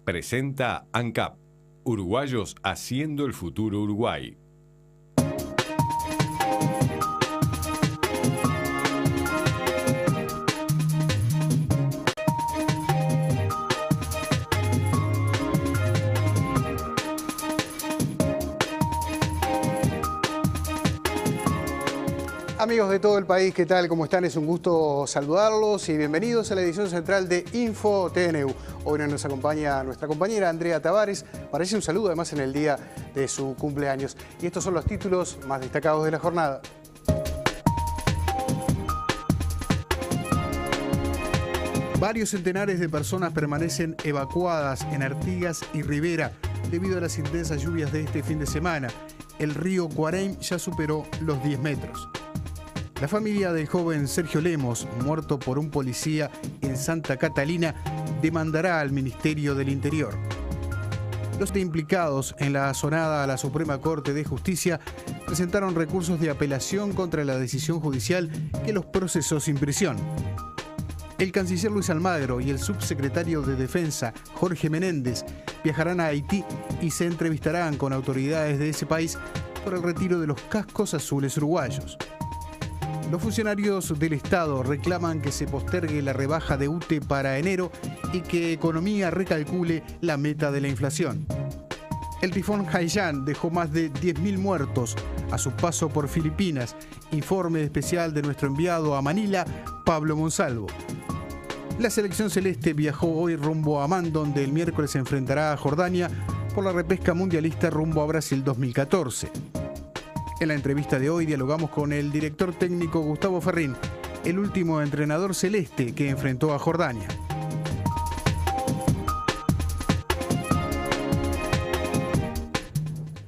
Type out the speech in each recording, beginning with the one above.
presenta ANCAP, Uruguayos haciendo el futuro Uruguay. Amigos de todo el país, ¿qué tal? ¿Cómo están? Es un gusto saludarlos y bienvenidos a la edición central de Info TNU. Hoy nos acompaña nuestra compañera Andrea Tavares para hacer un saludo además en el día de su cumpleaños. Y estos son los títulos más destacados de la jornada. Varios centenares de personas permanecen evacuadas en Artigas y Rivera debido a las intensas lluvias de este fin de semana. El río Cuareim ya superó los 10 metros. La familia del joven Sergio Lemos, muerto por un policía en Santa Catalina, demandará al Ministerio del Interior. Los implicados en la sonada a la Suprema Corte de Justicia presentaron recursos de apelación contra la decisión judicial que los procesó sin prisión. El canciller Luis Almagro y el subsecretario de Defensa, Jorge Menéndez, viajarán a Haití y se entrevistarán con autoridades de ese país por el retiro de los cascos azules uruguayos. Los funcionarios del Estado reclaman que se postergue la rebaja de UTE para enero y que Economía recalcule la meta de la inflación. El tifón Haiyan dejó más de 10.000 muertos a su paso por Filipinas. Informe especial de nuestro enviado a Manila, Pablo Monsalvo. La selección celeste viajó hoy rumbo a Amán, donde el miércoles se enfrentará a Jordania por la repesca mundialista rumbo a Brasil 2014. En la entrevista de hoy dialogamos con el director técnico Gustavo Ferrín, el último entrenador celeste que enfrentó a Jordania.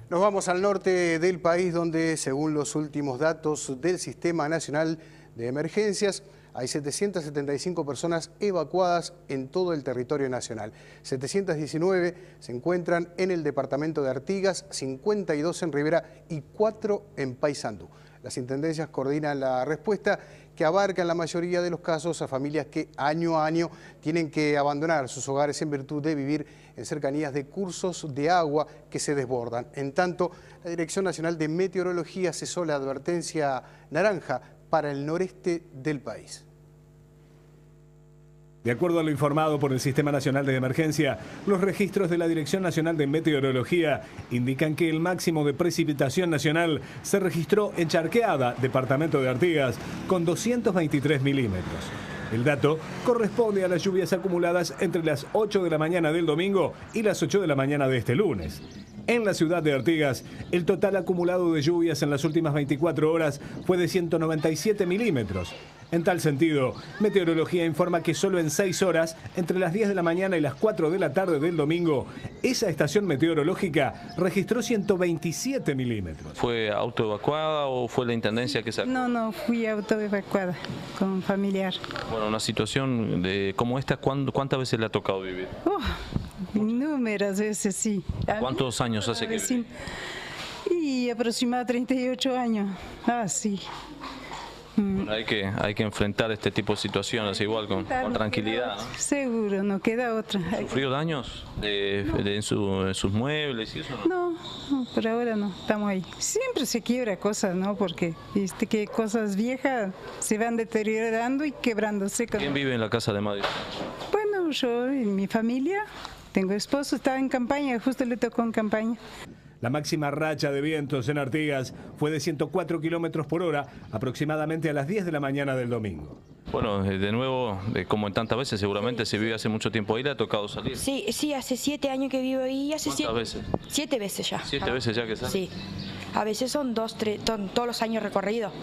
Nos vamos al norte del país, donde según los últimos datos del Sistema Nacional de Emergencias, hay 775 personas evacuadas en todo el territorio nacional. 719 se encuentran en el departamento de Artigas, 52 en Rivera y 4 en Paysandú. Las intendencias coordinan la respuesta que abarca en la mayoría de los casos a familias que año a año tienen que abandonar sus hogares en virtud de vivir en cercanías de cursos de agua que se desbordan. En tanto, la Dirección Nacional de Meteorología cesó la advertencia naranja para el noreste del país. De acuerdo a lo informado por el Sistema Nacional de Emergencia, los registros de la Dirección Nacional de Meteorología indican que el máximo de precipitación nacional se registró en Charqueada, departamento de Artigas, con 223 milímetros. El dato corresponde a las lluvias acumuladas entre las 8 de la mañana del domingo y las 8 de la mañana de este lunes. En la ciudad de Artigas, el total acumulado de lluvias en las últimas 24 horas fue de 197 milímetros. En tal sentido, Meteorología informa que solo en 6 horas, entre las 10 de la mañana y las 4 de la tarde del domingo, esa estación meteorológica registró 127 milímetros. ¿Fue autoevacuada o fue la intendencia que sacó? No, fui autoevacuada con familiar. Bueno, una situación como esta, ¿cuántas veces le ha tocado vivir? Números veces, sí. ¿Cuántos años hace que vive? Y aproximadamente 38 años. Sí. Bueno, hay que enfrentar este tipo de situaciones igual con tranquilidad, ¿no? Seguro, no queda otra. ¿Sufrió daños en sus muebles y eso? No, por ahora no, estamos ahí. Siempre se quiebra cosas, ¿no? Porque viste que cosas viejas se van deteriorando y quebrándose. ¿Quién vive en la casa de Madrid? Bueno, yo y mi familia. Tengo esposo, estaba en campaña, justo le tocó en campaña. La máxima racha de vientos en Artigas fue de 104 kilómetros por hora, aproximadamente a las 10 de la mañana del domingo. Bueno, de nuevo, como en tantas veces, seguramente se vive hace mucho tiempo ahí, ¿le ha tocado salir? Sí, hace 7 años que vivo ahí. ¿Cuántas veces? 7 veces ya. 7 veces ya que sale. Sí, a veces son 2, 3, todos los años recorridos.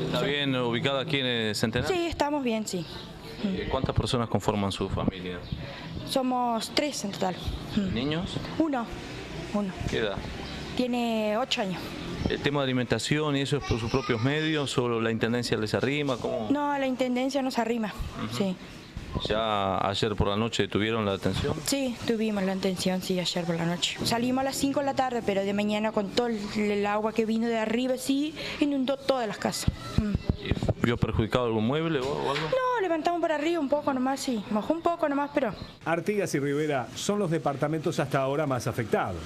¿Está bien ubicada aquí en el Centenario? Sí, estamos bien, sí. ¿Cuántas personas conforman su familia? Somos 3 en total. ¿Niños? Uno. ¿Qué edad? Tiene 8 años. ¿El tema de alimentación y eso es por sus propios medios? ¿Solo la intendencia les arrima? ¿Cómo? No, la intendencia nos arrima, sí. ¿Ya ayer por la noche tuvieron la atención? Sí, tuvimos la atención, sí, ayer por la noche. Salimos a las 5 de la tarde, pero de mañana con todo el agua que vino de arriba, sí, inundó todas las casas. ¿Vio perjudicado algún mueble o algo? No, levantamos para arriba un poco nomás, sí. Mojó un poco nomás, pero... Artigas y Rivera son los departamentos hasta ahora más afectados.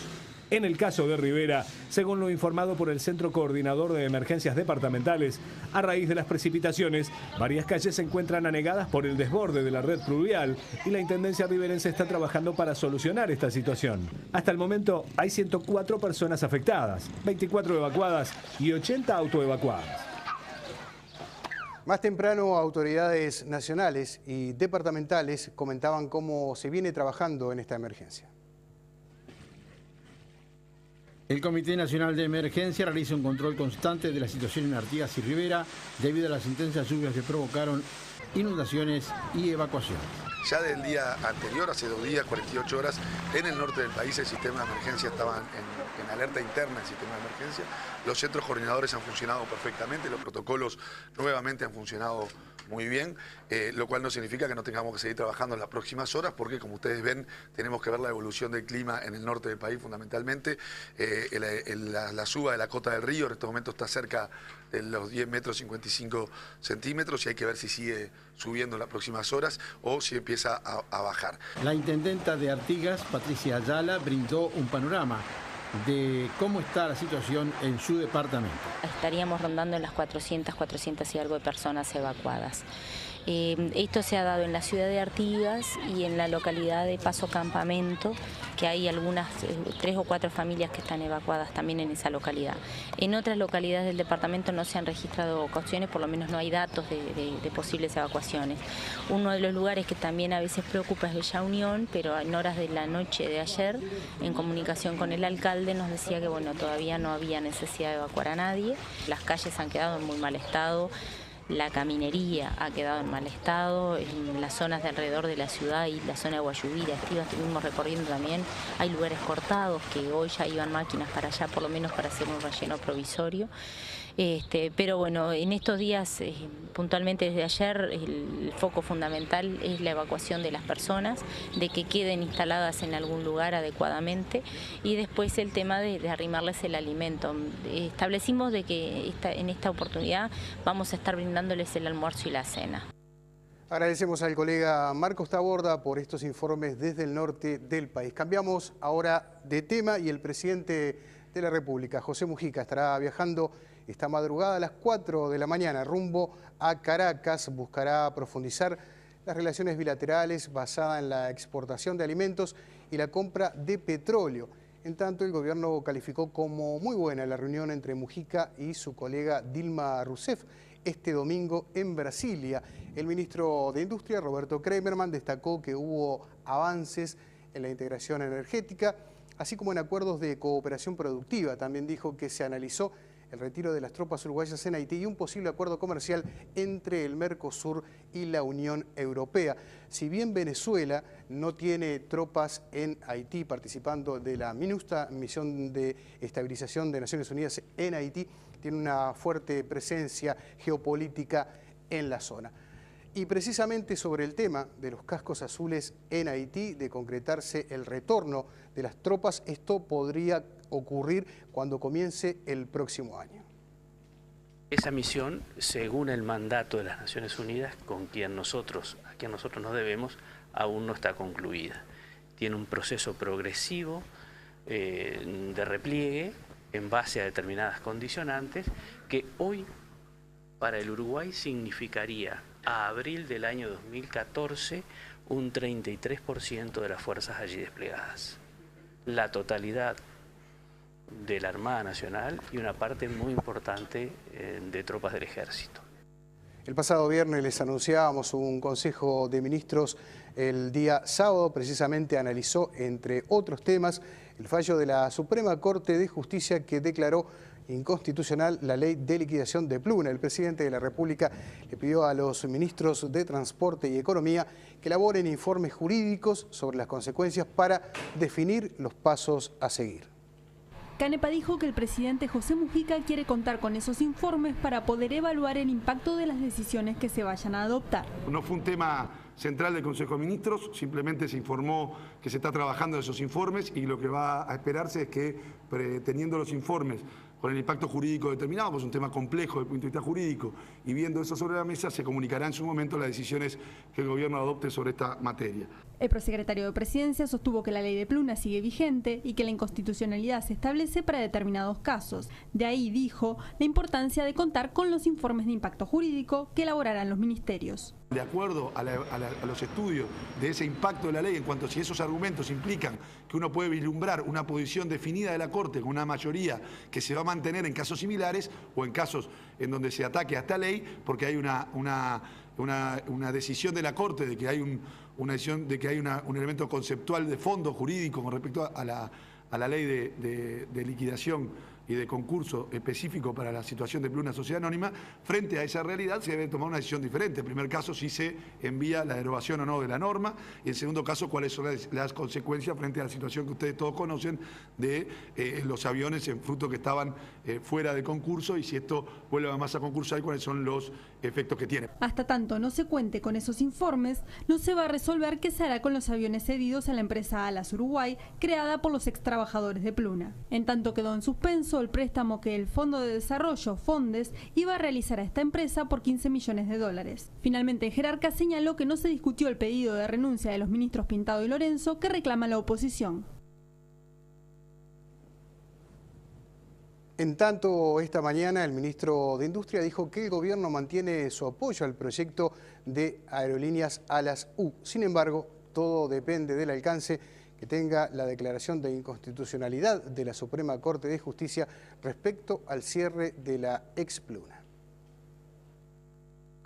En el caso de Rivera, según lo informado por el Centro Coordinador de Emergencias Departamentales, a raíz de las precipitaciones, varias calles se encuentran anegadas por el desborde de la red pluvial y la Intendencia riverense está trabajando para solucionar esta situación. Hasta el momento hay 104 personas afectadas, 24 evacuadas y 80 autoevacuadas. Más temprano, autoridades nacionales y departamentales comentaban cómo se viene trabajando en esta emergencia. El Comité Nacional de Emergencia realiza un control constante de la situación en Artigas y Rivera debido a las intensas lluvias que provocaron inundaciones y evacuaciones. Ya del día anterior, hace 2 días, 48 horas, en el norte del país el sistema de emergencia estaba en alerta interna, el sistema de emergencia. Los centros coordinadores han funcionado perfectamente, los protocolos nuevamente han funcionado muy bien, lo cual no significa que no tengamos que seguir trabajando en las próximas horas, porque como ustedes ven, tenemos que ver la evolución del clima en el norte del país fundamentalmente. La suba de la cota del río en este momento está cerca de los 10 metros 55 centímetros y hay que ver si sigue subiendo en las próximas horas o si empieza a bajar. La intendenta de Artigas, Patricia Ayala, brindó un panorama de cómo está la situación en su departamento. Estaríamos rondando en las 400 y algo de personas evacuadas. Esto se ha dado en la ciudad de Artigas y en la localidad de Paso Campamento, que hay algunas 3 o 4 familias que están evacuadas también en esa localidad. En otras localidades del departamento no se han registrado evacuaciones, por lo menos no hay datos de posibles evacuaciones. Uno de los lugares que también a veces preocupa es Bella Unión, pero en horas de la noche de ayer, en comunicación con el alcalde, nos decía que bueno, todavía no había necesidad de evacuar a nadie. Las calles han quedado en muy mal estado. La caminería ha quedado en mal estado, en las zonas de alrededor de la ciudad y la zona de Guayubira, Artigas, estuvimos recorriendo también, hay lugares cortados que hoy ya iban máquinas para allá, por lo menos para hacer un relleno provisorio. Pero bueno, en estos días, puntualmente desde ayer, el foco fundamental es la evacuación de las personas, de que queden instaladas en algún lugar adecuadamente y después el tema de arrimarles el alimento. Establecimos de que en esta oportunidad vamos a estar brindándoles el almuerzo y la cena. Agradecemos al colega Marcos Taborda por estos informes desde el norte del país. Cambiamos ahora de tema y el presidente de la República, José Mujica, estará viajando esta madrugada a las 4 de la mañana rumbo a Caracas. Buscará profundizar las relaciones bilaterales basadas en la exportación de alimentos y la compra de petróleo. En tanto, el gobierno calificó como muy buena la reunión entre Mujica y su colega Dilma Rousseff este domingo en Brasilia. El ministro de Industria, Roberto Kramerman, destacó que hubo avances en la integración energética, así como en acuerdos de cooperación productiva. También dijo que se analizó el retiro de las tropas uruguayas en Haití y un posible acuerdo comercial entre el Mercosur y la Unión Europea. Si bien Venezuela no tiene tropas en Haití participando de la MINUSTA, Misión de Estabilización de Naciones Unidas en Haití, tiene una fuerte presencia geopolítica en la zona. Y precisamente sobre el tema de los cascos azules en Haití, de concretarse el retorno de las tropas, esto podría ocurrir cuando comience el próximo año. Esa misión, según el mandato de las Naciones Unidas, a quien nosotros nos debemos, aún no está concluida. Tiene un proceso progresivo de repliegue en base a determinadas condicionantes que hoy para el Uruguay significaría a abril del año 2014 un 33% de las fuerzas allí desplegadas. La totalidad de la Armada Nacional y una parte muy importante de tropas del Ejército. El pasado viernes les anunciábamos un Consejo de Ministros el día sábado, precisamente analizó, entre otros temas, el fallo de la Suprema Corte de Justicia que declaró inconstitucional la ley de liquidación de Pluna. El presidente de la República le pidió a los ministros de Transporte y Economía que elaboren informes jurídicos sobre las consecuencias para definir los pasos a seguir. Canepa dijo que el presidente José Mujica quiere contar con esos informes para poder evaluar el impacto de las decisiones que se vayan a adoptar. No fue un tema central del Consejo de Ministros, simplemente se informó que se está trabajando en esos informes y lo que va a esperarse es que, teniendo los informes con el impacto jurídico determinado, pues es un tema complejo desde el punto de vista jurídico, y viendo eso sobre la mesa se comunicará en su momento las decisiones que el gobierno adopte sobre esta materia. El prosecretario de Presidencia sostuvo que la ley de Pluna sigue vigente y que la inconstitucionalidad se establece para determinados casos. De ahí, dijo, la importancia de contar con los informes de impacto jurídico que elaborarán los ministerios. De acuerdo a los estudios de ese impacto de la ley, en cuanto a si esos argumentos implican que uno puede vislumbrar una posición definida de la Corte con una mayoría que se va a mantener en casos similares o en casos en donde se ataque a esta ley, porque hay una decisión de la Corte de que hay un elemento conceptual de fondo jurídico con respecto a la ley de liquidación y de concurso específico para la situación de una sociedad anónima. Frente a esa realidad se debe tomar una decisión diferente. En primer caso, si se envía la derogación o no de la norma, y en segundo caso, cuáles son las consecuencias frente a la situación que ustedes todos conocen de los aviones en fruto que estaban fuera de concurso, y si esto vuelve además a concursar, cuáles son los efectos que tiene. Hasta tanto no se cuente con esos informes, no se va a resolver qué se hará con los aviones cedidos a la empresa Alas Uruguay, creada por los extrabajadores de Pluna. En tanto quedó en suspenso el préstamo que el Fondo de Desarrollo, Fondes, iba a realizar a esta empresa por $15 millones. Finalmente, Jerarca señaló que no se discutió el pedido de renuncia de los ministros Pintado y Lorenzo que reclama la oposición. En tanto, esta mañana el ministro de Industria dijo que el gobierno mantiene su apoyo al proyecto de aerolíneas Alas U. Sin embargo, todo depende del alcance que tenga la declaración de inconstitucionalidad de la Suprema Corte de Justicia respecto al cierre de la ex Pluna.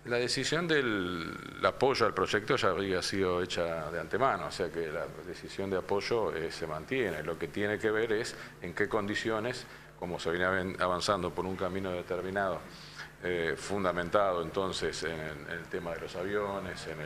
La decisión del apoyo al proyecto ya había sido hecha de antemano, o sea que la decisión de apoyo se mantiene. Lo que tiene que ver es en qué condiciones, como se viene avanzando por un camino determinado, fundamentado entonces en el tema de los aviones, en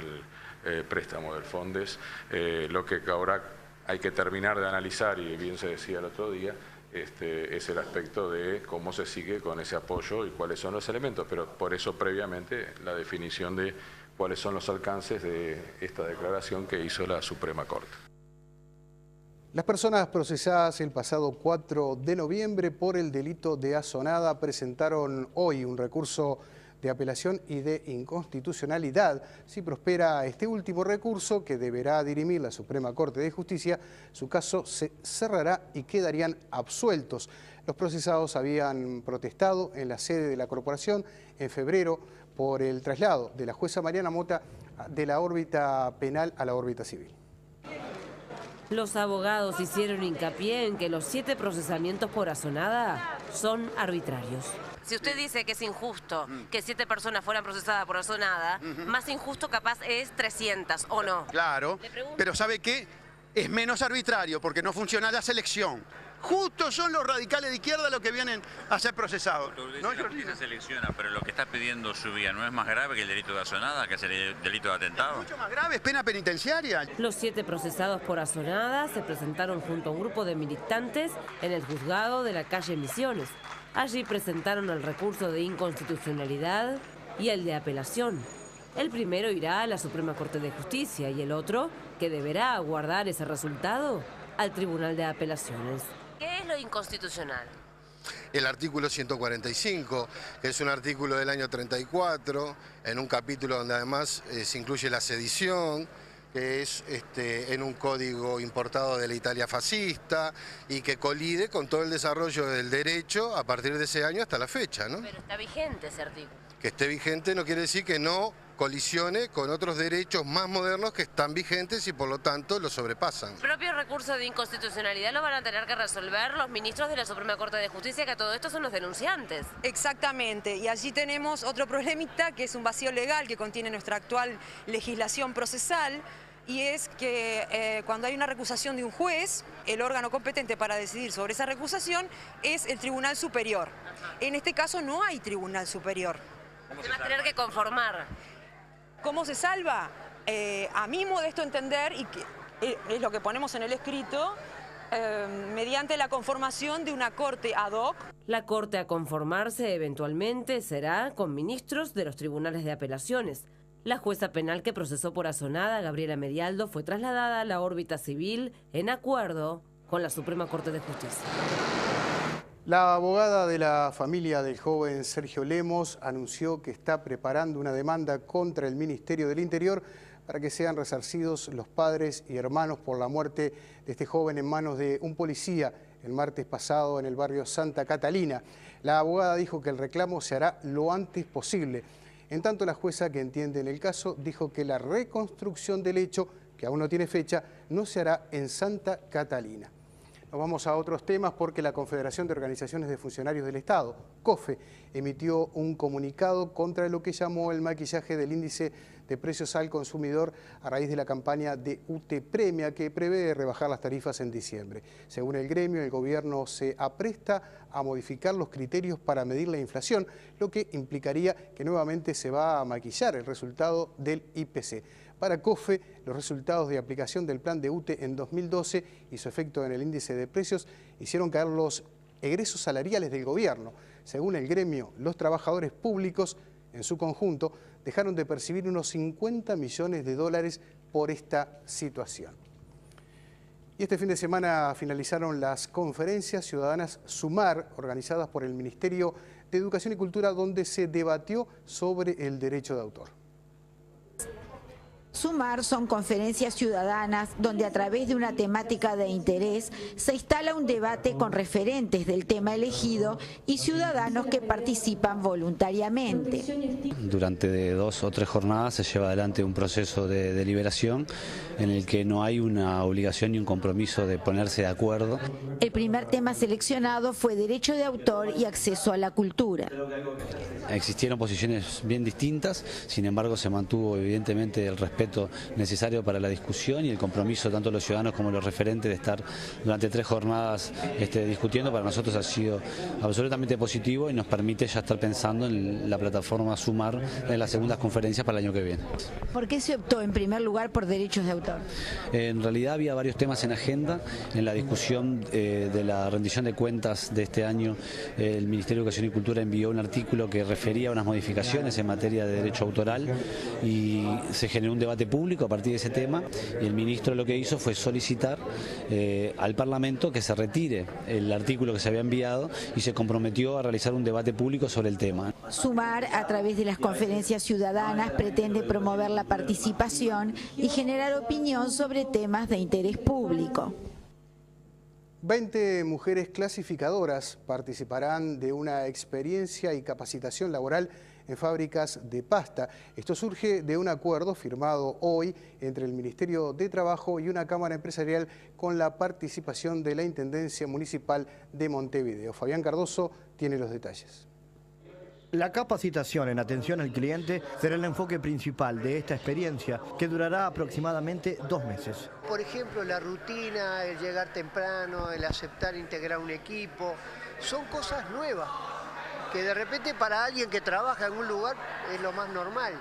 el préstamo del Fondes, lo que ahora hay que terminar de analizar, y bien se decía el otro día, es el aspecto de cómo se sigue con ese apoyo y cuáles son los elementos, pero por eso previamente la definición de cuáles son los alcances de esta declaración que hizo la Suprema Corte. Las personas procesadas el pasado 4 de noviembre por el delito de asonada presentaron hoy un recurso de apelación y de inconstitucionalidad. Si prospera este último recurso, que deberá dirimir la Suprema Corte de Justicia, su caso se cerrará y quedarían absueltos. Los procesados habían protestado en la sede de la corporación en febrero por el traslado de la jueza Mariana Mota de la órbita penal a la órbita civil. Los abogados hicieron hincapié en que los 7 procesamientos por asonada son arbitrarios. Si usted dice que es injusto que 7 personas fueran procesadas por asonada, más injusto capaz es 300, ¿o no? Claro, pero ¿sabe qué? Es menos arbitrario porque no funciona la selección. Justo son los radicales de izquierda los que vienen a ser procesados. No, la justicia selecciona, pero lo que está pidiendo su vía no es más grave que el delito de asonada, que es el delito de atentado. Mucho más grave, es pena penitenciaria. Los 7 procesados por asonada se presentaron junto a un grupo de militantes en el juzgado de la calle Misiones. Allí presentaron el recurso de inconstitucionalidad y el de apelación. El primero irá a la Suprema Corte de Justicia y el otro, que deberá aguardar ese resultado, al Tribunal de Apelaciones. ¿Qué es lo inconstitucional? El artículo 145, que es un artículo del año 34, en un capítulo donde además se incluye la sedición, que es en un código importado de la Italia fascista y que colide con todo el desarrollo del derecho a partir de ese año hasta la fecha, ¿no? Pero está vigente ese artículo. Que esté vigente no quiere decir que no colisione con otros derechos más modernos que están vigentes y por lo tanto lo sobrepasan. El propio recurso de inconstitucionalidad lo van a tener que resolver los ministros de la Suprema Corte de Justicia, que a todo esto son los denunciantes. Exactamente, y allí tenemos otro problemita que es un vacío legal que contiene nuestra actual legislación procesal, y es que cuando hay una recusación de un juez, el órgano competente para decidir sobre esa recusación es el Tribunal Superior. En este caso no hay Tribunal Superior. Se va a tener que conformar. ¿Cómo se salva? A mi modesto entender, y que es lo que ponemos en el escrito, mediante la conformación de una corte ad hoc. La corte a conformarse eventualmente será con ministros de los tribunales de apelaciones. La jueza penal que procesó por asonada, Gabriela Medialdo, fue trasladada a la órbita civil en acuerdo con la Suprema Corte de Justicia. La abogada de la familia del joven Sergio Lemos anunció que está preparando una demanda contra el Ministerio del Interior para que sean resarcidos los padres y hermanos por la muerte de este joven en manos de un policía el martes pasado en el barrio Santa Catalina. La abogada dijo que el reclamo se hará lo antes posible. En tanto, la jueza que entiende en el caso dijo que la reconstrucción del hecho, que aún no tiene fecha, no se hará en Santa Catalina. Nos vamos a otros temas porque la Confederación de Organizaciones de Funcionarios del Estado, COFE, emitió un comunicado contra lo que llamó el maquillaje del índice de precios al consumidor a raíz de la campaña de UTE Premia que prevé rebajar las tarifas en diciembre. Según el gremio, el gobierno se apresta a modificar los criterios para medir la inflación, lo que implicaría que nuevamente se va a maquillar el resultado del IPC. Para COFE, los resultados de aplicación del plan de UTE en 2012 y su efecto en el índice de precios hicieron caer los egresos salariales del gobierno. Según el gremio, los trabajadores públicos, en su conjunto, dejaron de percibir unos 50 millones de dólares por esta situación. Y este fin de semana finalizaron las conferencias ciudadanas SUMAR, organizadas por el Ministerio de Educación y Cultura, donde se debatió sobre el derecho de autor. SUMAR son conferencias ciudadanas donde a través de una temática de interés se instala un debate con referentes del tema elegido y ciudadanos que participan voluntariamente. Durante 2 o 3 jornadas se lleva adelante un proceso de deliberación en el que no hay una obligación ni un compromiso de ponerse de acuerdo. El primer tema seleccionado fue derecho de autor y acceso a la cultura. Existieron posiciones bien distintas, sin embargo se mantuvo evidentemente el respeto necesario para la discusión y el compromiso tanto de los ciudadanos como de los referentes de estar durante 3 jornadas discutiendo. Para nosotros ha sido absolutamente positivo y nos permite ya estar pensando en la plataforma SUMAR en las segundas conferencias para el año que viene. ¿Por qué se optó en primer lugar por derechos de autor? En realidad había varios temas en agenda. En la discusión de la rendición de cuentas de este año, el Ministerio de Educación y Cultura envió un artículo que refería a unas modificaciones en materia de derecho autoral y se generó un debate público a partir de ese tema y el ministro lo que hizo fue solicitar al Parlamento que se retire el artículo que se había enviado y se comprometió a realizar un debate público sobre el tema. SUMAR, a través de las conferencias ciudadanas, pretende promover la participación y generar opinión sobre temas de interés público. 20 mujeres clasificadoras participarán de una experiencia y capacitación laboral en fábricas de pasta. Esto surge de un acuerdo firmado hoy entre el Ministerio de Trabajo y una cámara empresarial con la participación de la Intendencia Municipal de Montevideo. Fabián Cardoso tiene los detalles. La capacitación en atención al cliente será el enfoque principal de esta experiencia, que durará aproximadamente 2 meses. Por ejemplo, la rutina, el llegar temprano, el aceptar integrar un equipo, son cosas nuevas, que de repente para alguien que trabaja en un lugar es lo más normal,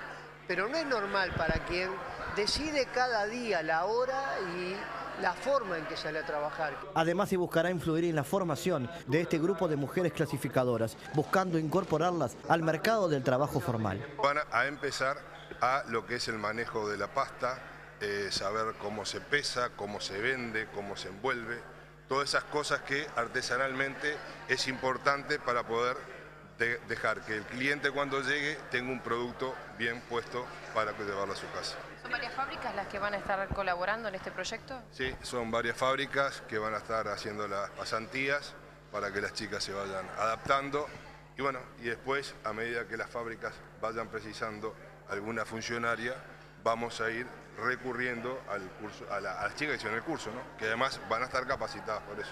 pero no es normal para quien decide cada día la hora y la forma en que sale a trabajar. Además, se buscará influir en la formación de este grupo de mujeres clasificadoras, buscando incorporarlas al mercado del trabajo formal. Van a empezar a lo que es el manejo de la pasta, saber cómo se pesa, cómo se vende, cómo se envuelve, todas esas cosas que artesanalmente es importante para poder dejar que el cliente cuando llegue tenga un producto bien puesto para llevarlo a su casa. ¿Son varias fábricas las que van a estar colaborando en este proyecto? Sí, son varias fábricas que van a estar haciendo las pasantías para que las chicas se vayan adaptando y bueno, y después a medida que las fábricas vayan precisando alguna funcionaria, vamos a ir recurriendo al curso, a las chicas que hicieron el curso, ¿no? Que además van a estar capacitadas por eso.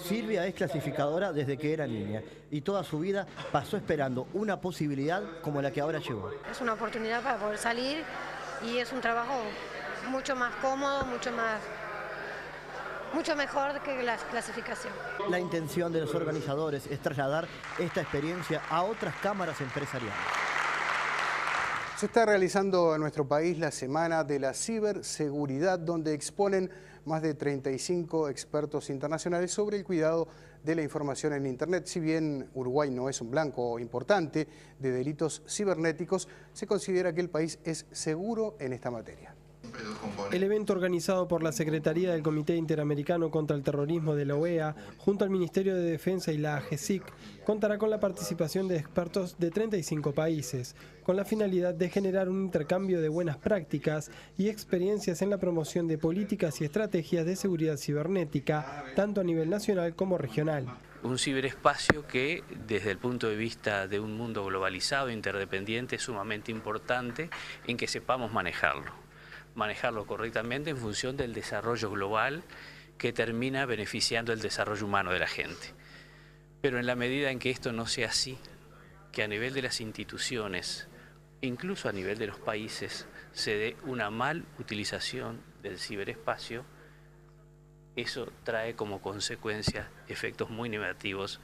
Silvia es clasificadora desde que era niña y toda su vida pasó esperando una posibilidad como la que ahora llegó. Es una oportunidad para poder salir y es un trabajo mucho más cómodo, mucho mejor que la clasificación. La intención de los organizadores es trasladar esta experiencia a otras cámaras empresariales. Se está realizando en nuestro país la Semana de la Ciberseguridad, donde exponen más de 35 expertos internacionales sobre el cuidado de la información en Internet. Si bien Uruguay no es un blanco importante de delitos cibernéticos, se considera que el país es seguro en esta materia. El evento organizado por la Secretaría del Comité Interamericano contra el Terrorismo de la OEA, junto al Ministerio de Defensa y la AGESIC, contará con la participación de expertos de 35 países, con la finalidad de generar un intercambio de buenas prácticas y experiencias en la promoción de políticas y estrategias de seguridad cibernética, tanto a nivel nacional como regional. Un ciberespacio que, desde el punto de vista de un mundo globalizado e interdependiente, es sumamente importante en que sepamos manejarlo correctamente en función del desarrollo global que termina beneficiando el desarrollo humano de la gente. Pero en la medida en que esto no sea así, que a nivel de las instituciones, incluso a nivel de los países, se dé una mal utilización del ciberespacio, eso trae como consecuencia efectos muy negativos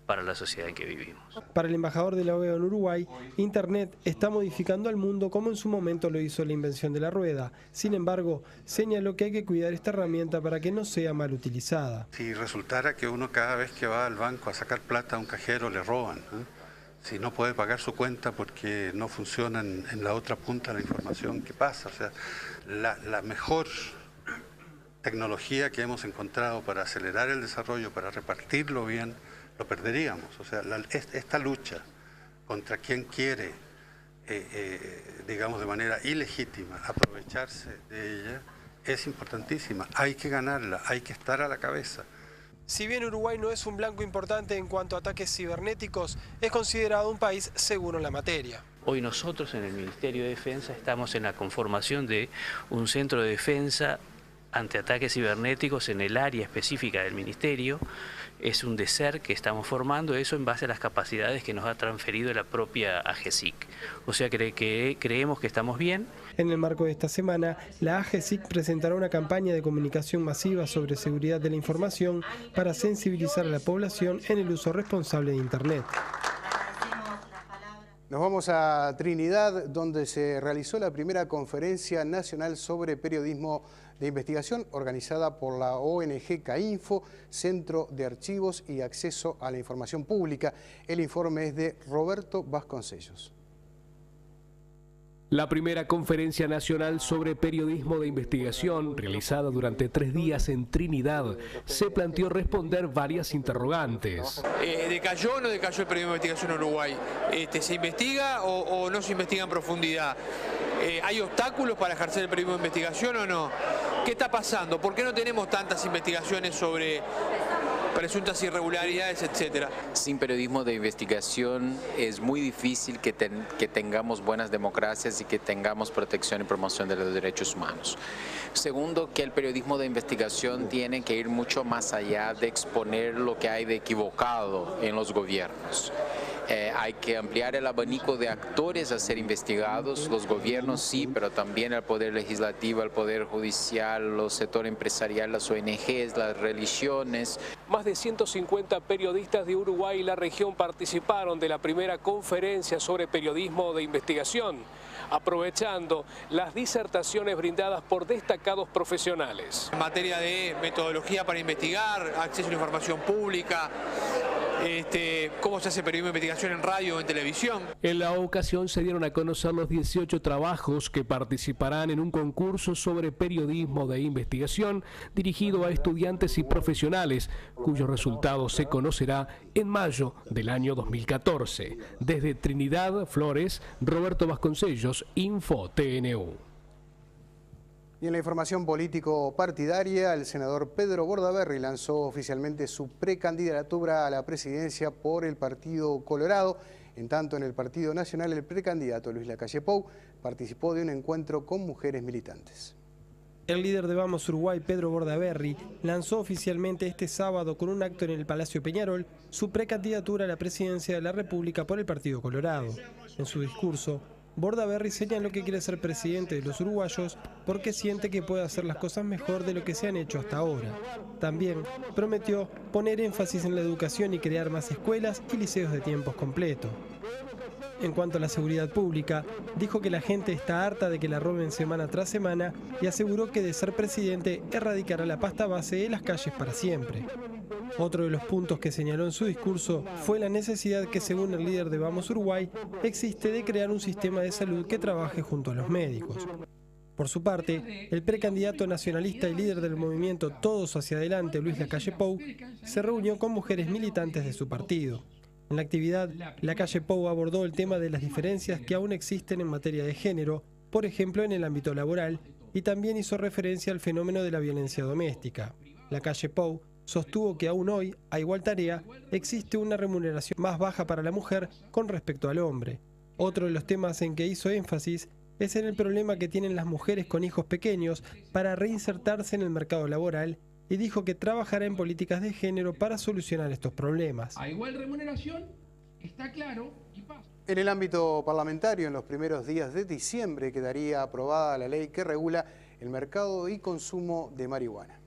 para la sociedad en que vivimos. Para el embajador de la OEA en Uruguay, Internet está modificando al mundo como en su momento lo hizo la invención de la rueda. Sin embargo, señaló que hay que cuidar esta herramienta para que no sea mal utilizada. Si resultara que uno cada vez que va al banco a sacar plata a un cajero le roban, si no puede pagar su cuenta porque no funciona en la otra punta la información que pasa, o sea, la mejor tecnología que hemos encontrado para acelerar el desarrollo, para repartirlo bien, lo perderíamos. O sea, esta lucha contra quien quiere, digamos de manera ilegítima, aprovecharse de ella, es importantísima. Hay que ganarla, hay que estar a la cabeza. Si bien Uruguay no es un blanco importante en cuanto a ataques cibernéticos, es considerado un país seguro en la materia. Hoy nosotros en el Ministerio de Defensa estamos en la conformación de un centro de defensa ante ataques cibernéticos en el área específica del Ministerio. Es un DECER que estamos formando, eso en base a las capacidades que nos ha transferido la propia AGESIC. O sea, creemos que estamos bien. En el marco de esta semana, la AGESIC presentará una campaña de comunicación masiva sobre seguridad de la información para sensibilizar a la población en el uso responsable de Internet. Nos vamos a Trinidad, donde se realizó la primera conferencia nacional sobre periodismo de investigación organizada por la ONG CAINFO, Centro de Archivos y Acceso a la Información Pública. El informe es de Roberto Vasconcellos. La primera conferencia nacional sobre periodismo de investigación, realizada durante 3 días en Trinidad, se planteó responder varias interrogantes. ¿Decayó o no decayó el periodismo de investigación en Uruguay? ¿Se investiga o no se investiga en profundidad? ¿Hay obstáculos para ejercer el periodismo de investigación o no? ¿Qué está pasando? ¿Por qué no tenemos tantas investigaciones sobre presuntas irregularidades, etcétera? Sin periodismo de investigación es muy difícil que tengamos buenas democracias y que tengamos protección y promoción de los derechos humanos. Segundo, que el periodismo de investigación tiene que ir mucho más allá de exponer lo que hay de equivocado en los gobiernos. Hay que ampliar el abanico de actores a ser investigados, los gobiernos sí, pero también el poder legislativo, el poder judicial, el sector empresarial, las ONGs, las religiones. Más de 150 periodistas de Uruguay y la región participaron de la primera conferencia sobre periodismo de investigación, aprovechando las disertaciones brindadas por destacados profesionales. En materia de metodología para investigar, acceso a la información pública, cómo se hace periodismo de investigación en radio o en televisión. En la ocasión se dieron a conocer los 18 trabajos que participarán en un concurso sobre periodismo de investigación dirigido a estudiantes y profesionales, cuyo resultado se conocerá en mayo del año 2014. Desde Trinidad, Flores, Roberto Vasconcellos, Info TNU. Y en la información político-partidaria, el senador Pedro Bordaberry lanzó oficialmente su precandidatura a la presidencia por el Partido Colorado. En tanto, en el Partido Nacional, el precandidato Luis Lacalle Pou participó de un encuentro con mujeres militantes. El líder de Vamos Uruguay, Pedro Bordaberry, lanzó oficialmente este sábado con un acto en el Palacio Peñarol su precandidatura a la presidencia de la República por el Partido Colorado. En su discurso, Bordaberry señaló que quiere ser presidente de los uruguayos porque siente que puede hacer las cosas mejor de lo que se han hecho hasta ahora. También prometió poner énfasis en la educación y crear más escuelas y liceos de tiempos completos. En cuanto a la seguridad pública, dijo que la gente está harta de que la roben semana tras semana y aseguró que de ser presidente erradicará la pasta base de las calles para siempre. Otro de los puntos que señaló en su discurso fue la necesidad que, según el líder de Vamos Uruguay, existe de crear un sistema de salud que trabaje junto a los médicos. Por su parte, el precandidato nacionalista y líder del movimiento Todos hacia Adelante, Luis Lacalle Pou, se reunió con mujeres militantes de su partido. En la actividad, Lacalle Pou abordó el tema de las diferencias que aún existen en materia de género, por ejemplo en el ámbito laboral, y también hizo referencia al fenómeno de la violencia doméstica. Lacalle Pou sostuvo que aún hoy, a igual tarea, existe una remuneración más baja para la mujer con respecto al hombre. Otro de los temas en que hizo énfasis es en el problema que tienen las mujeres con hijos pequeños para reinsertarse en el mercado laboral y dijo que trabajará en políticas de género para solucionar estos problemas. A igual remuneración, está claro y pasa. En el ámbito parlamentario, en los primeros días de diciembre quedaría aprobada la ley que regula el mercado y consumo de marihuana.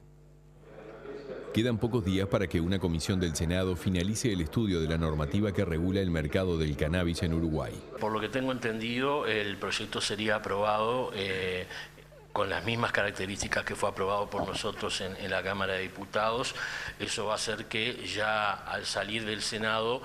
Quedan pocos días para que una comisión del Senado finalice el estudio de la normativa que regula el mercado del cannabis en Uruguay. Por lo que tengo entendido, el proyecto sería aprobado con las mismas características que fue aprobado por nosotros en la Cámara de Diputados. Eso va a hacer que ya al salir del Senado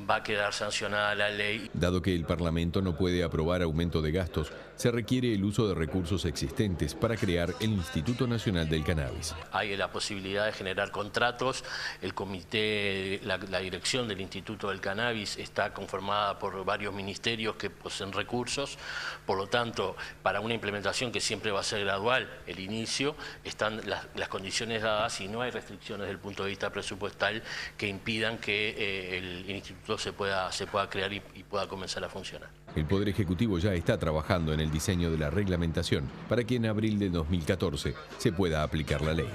va a quedar sancionada la ley. Dado que el Parlamento no puede aprobar aumento de gastos, se requiere el uso de recursos existentes para crear el Instituto Nacional del Cannabis. Hay la posibilidad de generar contratos. El comité, la dirección del Instituto del Cannabis está conformada por varios ministerios que poseen recursos. Por lo tanto, para una implementación que siempre va a ser gradual, el inicio, están las condiciones dadas y no hay restricciones desde el punto de vista presupuestal que impidan que el instituto se pueda crear y pueda comenzar a funcionar. El Poder Ejecutivo ya está trabajando en el diseño de la reglamentación para que en abril de 2014 se pueda aplicar la ley.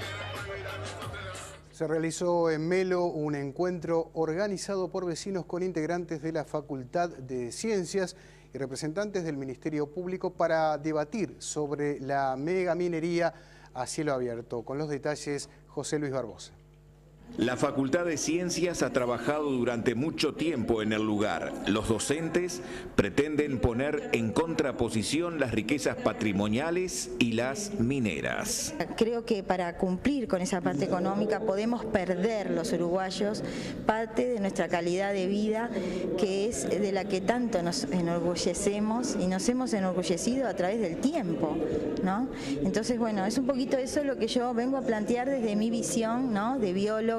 Se realizó en Melo un encuentro organizado por vecinos con integrantes de la Facultad de Ciencias y representantes del Ministerio Público para debatir sobre la megaminería a cielo abierto. Con los detalles, José Luis Barbosa. La Facultad de Ciencias ha trabajado durante mucho tiempo en el lugar. Los docentes pretenden poner en contraposición las riquezas patrimoniales y las mineras. Creo que para cumplir con esa parte económica podemos perder los uruguayos parte de nuestra calidad de vida, que es de la que tanto nos enorgullecemos y nos hemos enorgullecido a través del tiempo, ¿no? Entonces, bueno, es un poquito eso lo que yo vengo a plantear desde mi visión, ¿no?, de bióloga,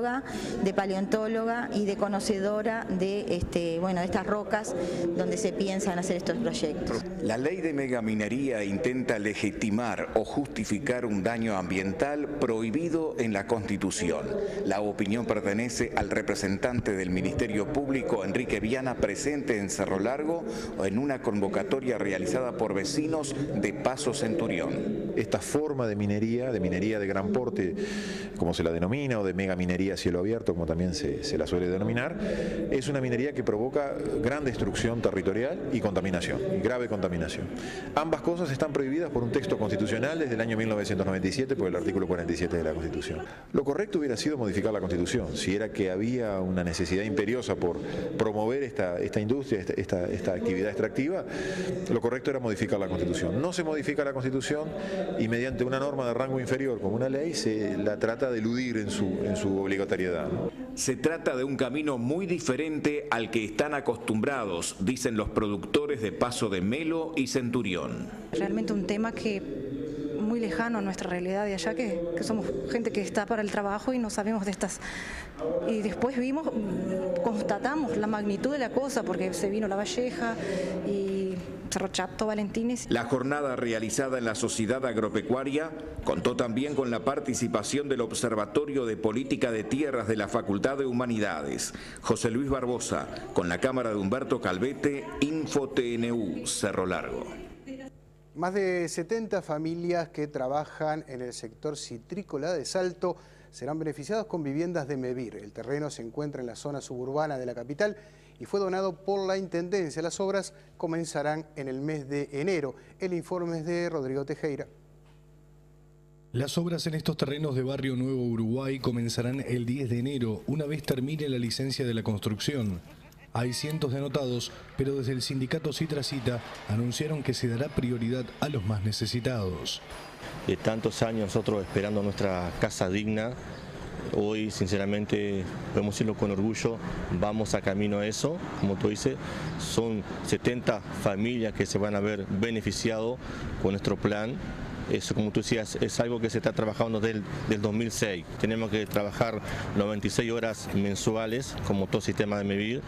de paleontóloga y de conocedora de estas rocas donde se piensan hacer estos proyectos. La ley de megaminería intenta legitimar o justificar un daño ambiental prohibido en la Constitución. La opinión pertenece al representante del Ministerio Público, Enrique Viana, presente en Cerro Largo en una convocatoria realizada por vecinos de Paso Centurión. Esta forma de minería de gran porte, como se la denomina, o de megaminería a cielo abierto, como también se la suele denominar, es una minería que provoca gran destrucción territorial y contaminación, y grave contaminación. Ambas cosas están prohibidas por un texto constitucional desde el año 1997 por el artículo 47 de la Constitución. Lo correcto hubiera sido modificar la Constitución, si era que había una necesidad imperiosa por promover esta industria, esta actividad extractiva, lo correcto era modificar la Constitución. No se modifica la Constitución y mediante una norma de rango inferior como una ley se la trata de eludir en su obligatoriedad. Se trata de un camino muy diferente al que están acostumbrados, dicen los productores de Paso de Melo y Centurión. Realmente un tema que muy lejano a nuestra realidad de allá, que somos gente que está para el trabajo y no sabemos de estas. Y después constatamos la magnitud de la cosa, porque se vino La Valleja y Cerro Chato, Valentines. La jornada realizada en la Sociedad Agropecuaria contó también con la participación del Observatorio de Política de Tierras de la Facultad de Humanidades. José Luis Barbosa, con la cámara de Humberto Calvete, InfoTNU, Cerro Largo. Más de 70 familias que trabajan en el sector citrícola de Salto serán beneficiados con viviendas de Mevir. El terreno se encuentra en la zona suburbana de la capital y fue donado por la Intendencia. Las obras comenzarán en el mes de enero. El informe es de Rodrigo Tejera. Las obras en estos terrenos de Barrio Nuevo Uruguay comenzarán el 10 de enero, una vez termine la licencia de la construcción. Hay cientos de anotados, pero desde el sindicato Citracita anunciaron que se dará prioridad a los más necesitados. De tantos años nosotros esperando nuestra casa digna, hoy sinceramente podemos decirlo con orgullo, vamos a camino a eso. Como tú dices, son 70 familias que se van a ver beneficiados con nuestro plan Eso, como tú decías, es algo que se está trabajando del 2006. Tenemos que trabajar 96 horas mensuales, como todo sistema de medir.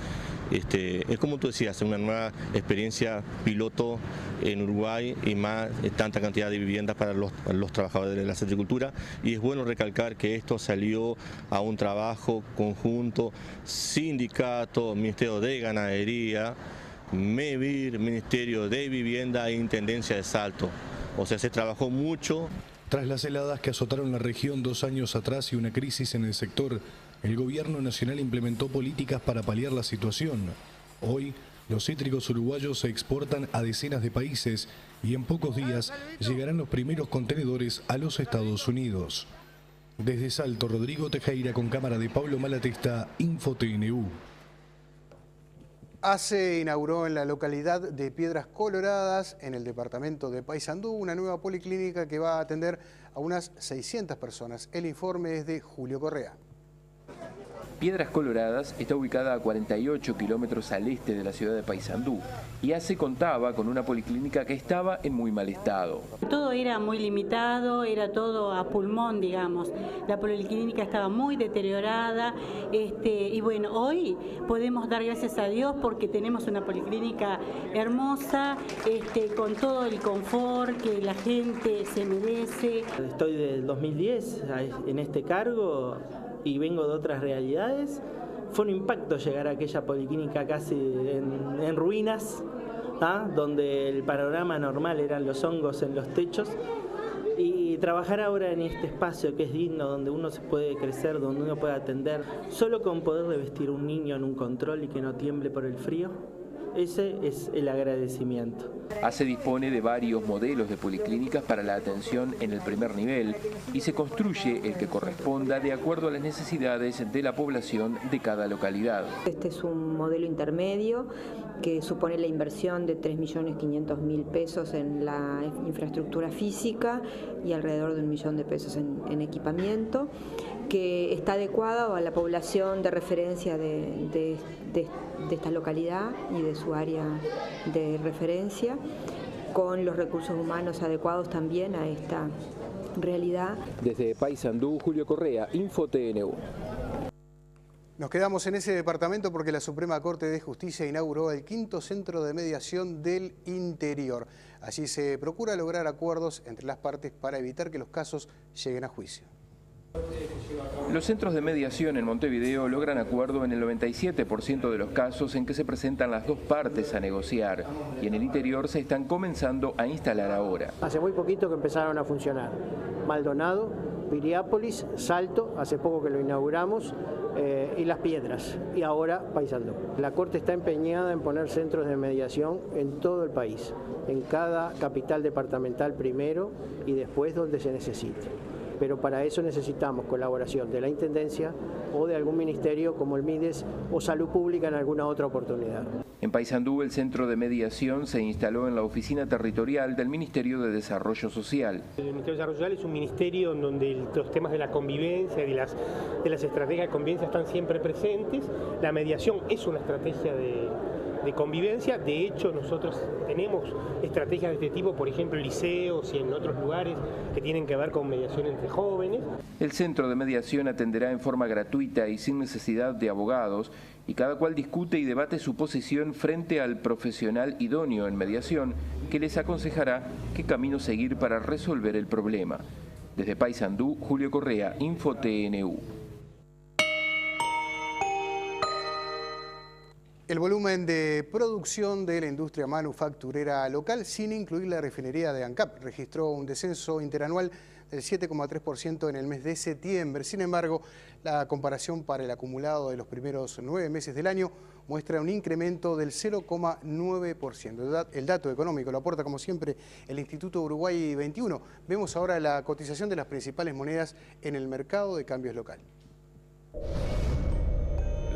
Es como tú decías, una nueva experiencia piloto en Uruguay y más tanta cantidad de viviendas para los trabajadores de la agricultura. Y es bueno recalcar que esto salió a un trabajo conjunto, sindicato, Ministerio de Ganadería, MEVIR, Ministerio de Vivienda e Intendencia de Salto. O sea, se trabajó mucho. Tras las heladas que azotaron la región 2 años atrás y una crisis en el sector, el gobierno nacional implementó políticas para paliar la situación. Hoy, los cítricos uruguayos se exportan a decenas de países y en pocos días llegarán los primeros contenedores a los Estados Unidos. Desde Salto, Rodrigo Tejera con cámara de Pablo Malatesta, InfoTNU. Se inauguró en la localidad de Piedras Coloradas, en el departamento de Paysandú, una nueva policlínica que va a atender a unas 600 personas. El informe es de Julio Correa. Piedras Coloradas está ubicada a 48 kilómetros al este de la ciudad de Paysandú y ACE contaba con una policlínica que estaba en muy mal estado. Todo era muy limitado, era todo a pulmón, digamos. La policlínica estaba muy deteriorada y bueno, hoy podemos dar gracias a Dios porque tenemos una policlínica hermosa, con todo el confort que la gente se merece. Estoy del 2010 en este cargo y vengo de otras realidades. Fue un impacto llegar a aquella policlínica casi en ruinas, donde el panorama normal eran los hongos en los techos, y trabajar ahora en este espacio que es digno, donde uno se puede crecer, donde uno puede atender, solo con poder revestir a un niño en un control y que no tiemble por el frío. Ese es el agradecimiento. ACE dispone de varios modelos de policlínicas para la atención en el primer nivel y se construye el que corresponda de acuerdo a las necesidades de la población de cada localidad. Este es un modelo intermedio que supone la inversión de 3.500.000 pesos en la infraestructura física y alrededor de 1 millón de pesos en equipamiento, que está adecuado a la población de referencia de esta localidad y de su área de referencia, con los recursos humanos adecuados también a esta realidad. Desde Paysandú, Julio Correa, InfoTNU. Nos quedamos en ese departamento porque la Suprema Corte de Justicia inauguró el 5º Centro de Mediación del Interior. Allí se procura lograr acuerdos entre las partes para evitar que los casos lleguen a juicio. Los centros de mediación en Montevideo logran acuerdo en el 97% de los casos en que se presentan las dos partes a negociar y en el interior se están comenzando a instalar ahora. Hace muy poquito que empezaron a funcionar. Maldonado, Piriápolis, Salto, hace poco que lo inauguramos, y Las Piedras, y ahora Paysandú. La Corte está empeñada en poner centros de mediación en todo el país, en cada capital departamental primero y después donde se necesite. Pero para eso necesitamos colaboración de la Intendencia o de algún ministerio como el MIDES o Salud Pública en alguna otra oportunidad. En Paysandú, el centro de mediación se instaló en la oficina territorial del Ministerio de Desarrollo Social. El Ministerio de Desarrollo Social es un ministerio en donde los temas de la convivencia y de las estrategias de convivencia están siempre presentes. La mediación es una estrategia de convivencia. De hecho, nosotros tenemos estrategias de este tipo, por ejemplo, en liceos y en otros lugares que tienen que ver con mediación entre jóvenes. El centro de mediación atenderá en forma gratuita y sin necesidad de abogados y cada cual discute y debate su posición frente al profesional idóneo en mediación que les aconsejará qué camino seguir para resolver el problema. Desde Paysandú, Julio Correa, InfoTNU. El volumen de producción de la industria manufacturera local, sin incluir la refinería de ANCAP, registró un descenso interanual del 7,3% en el mes de septiembre. Sin embargo, la comparación para el acumulado de los primeros 9 meses del año muestra un incremento del 0,9%. El dato económico lo aporta, como siempre, el Instituto Uruguay 21. Vemos ahora la cotización de las principales monedas en el mercado de cambios local.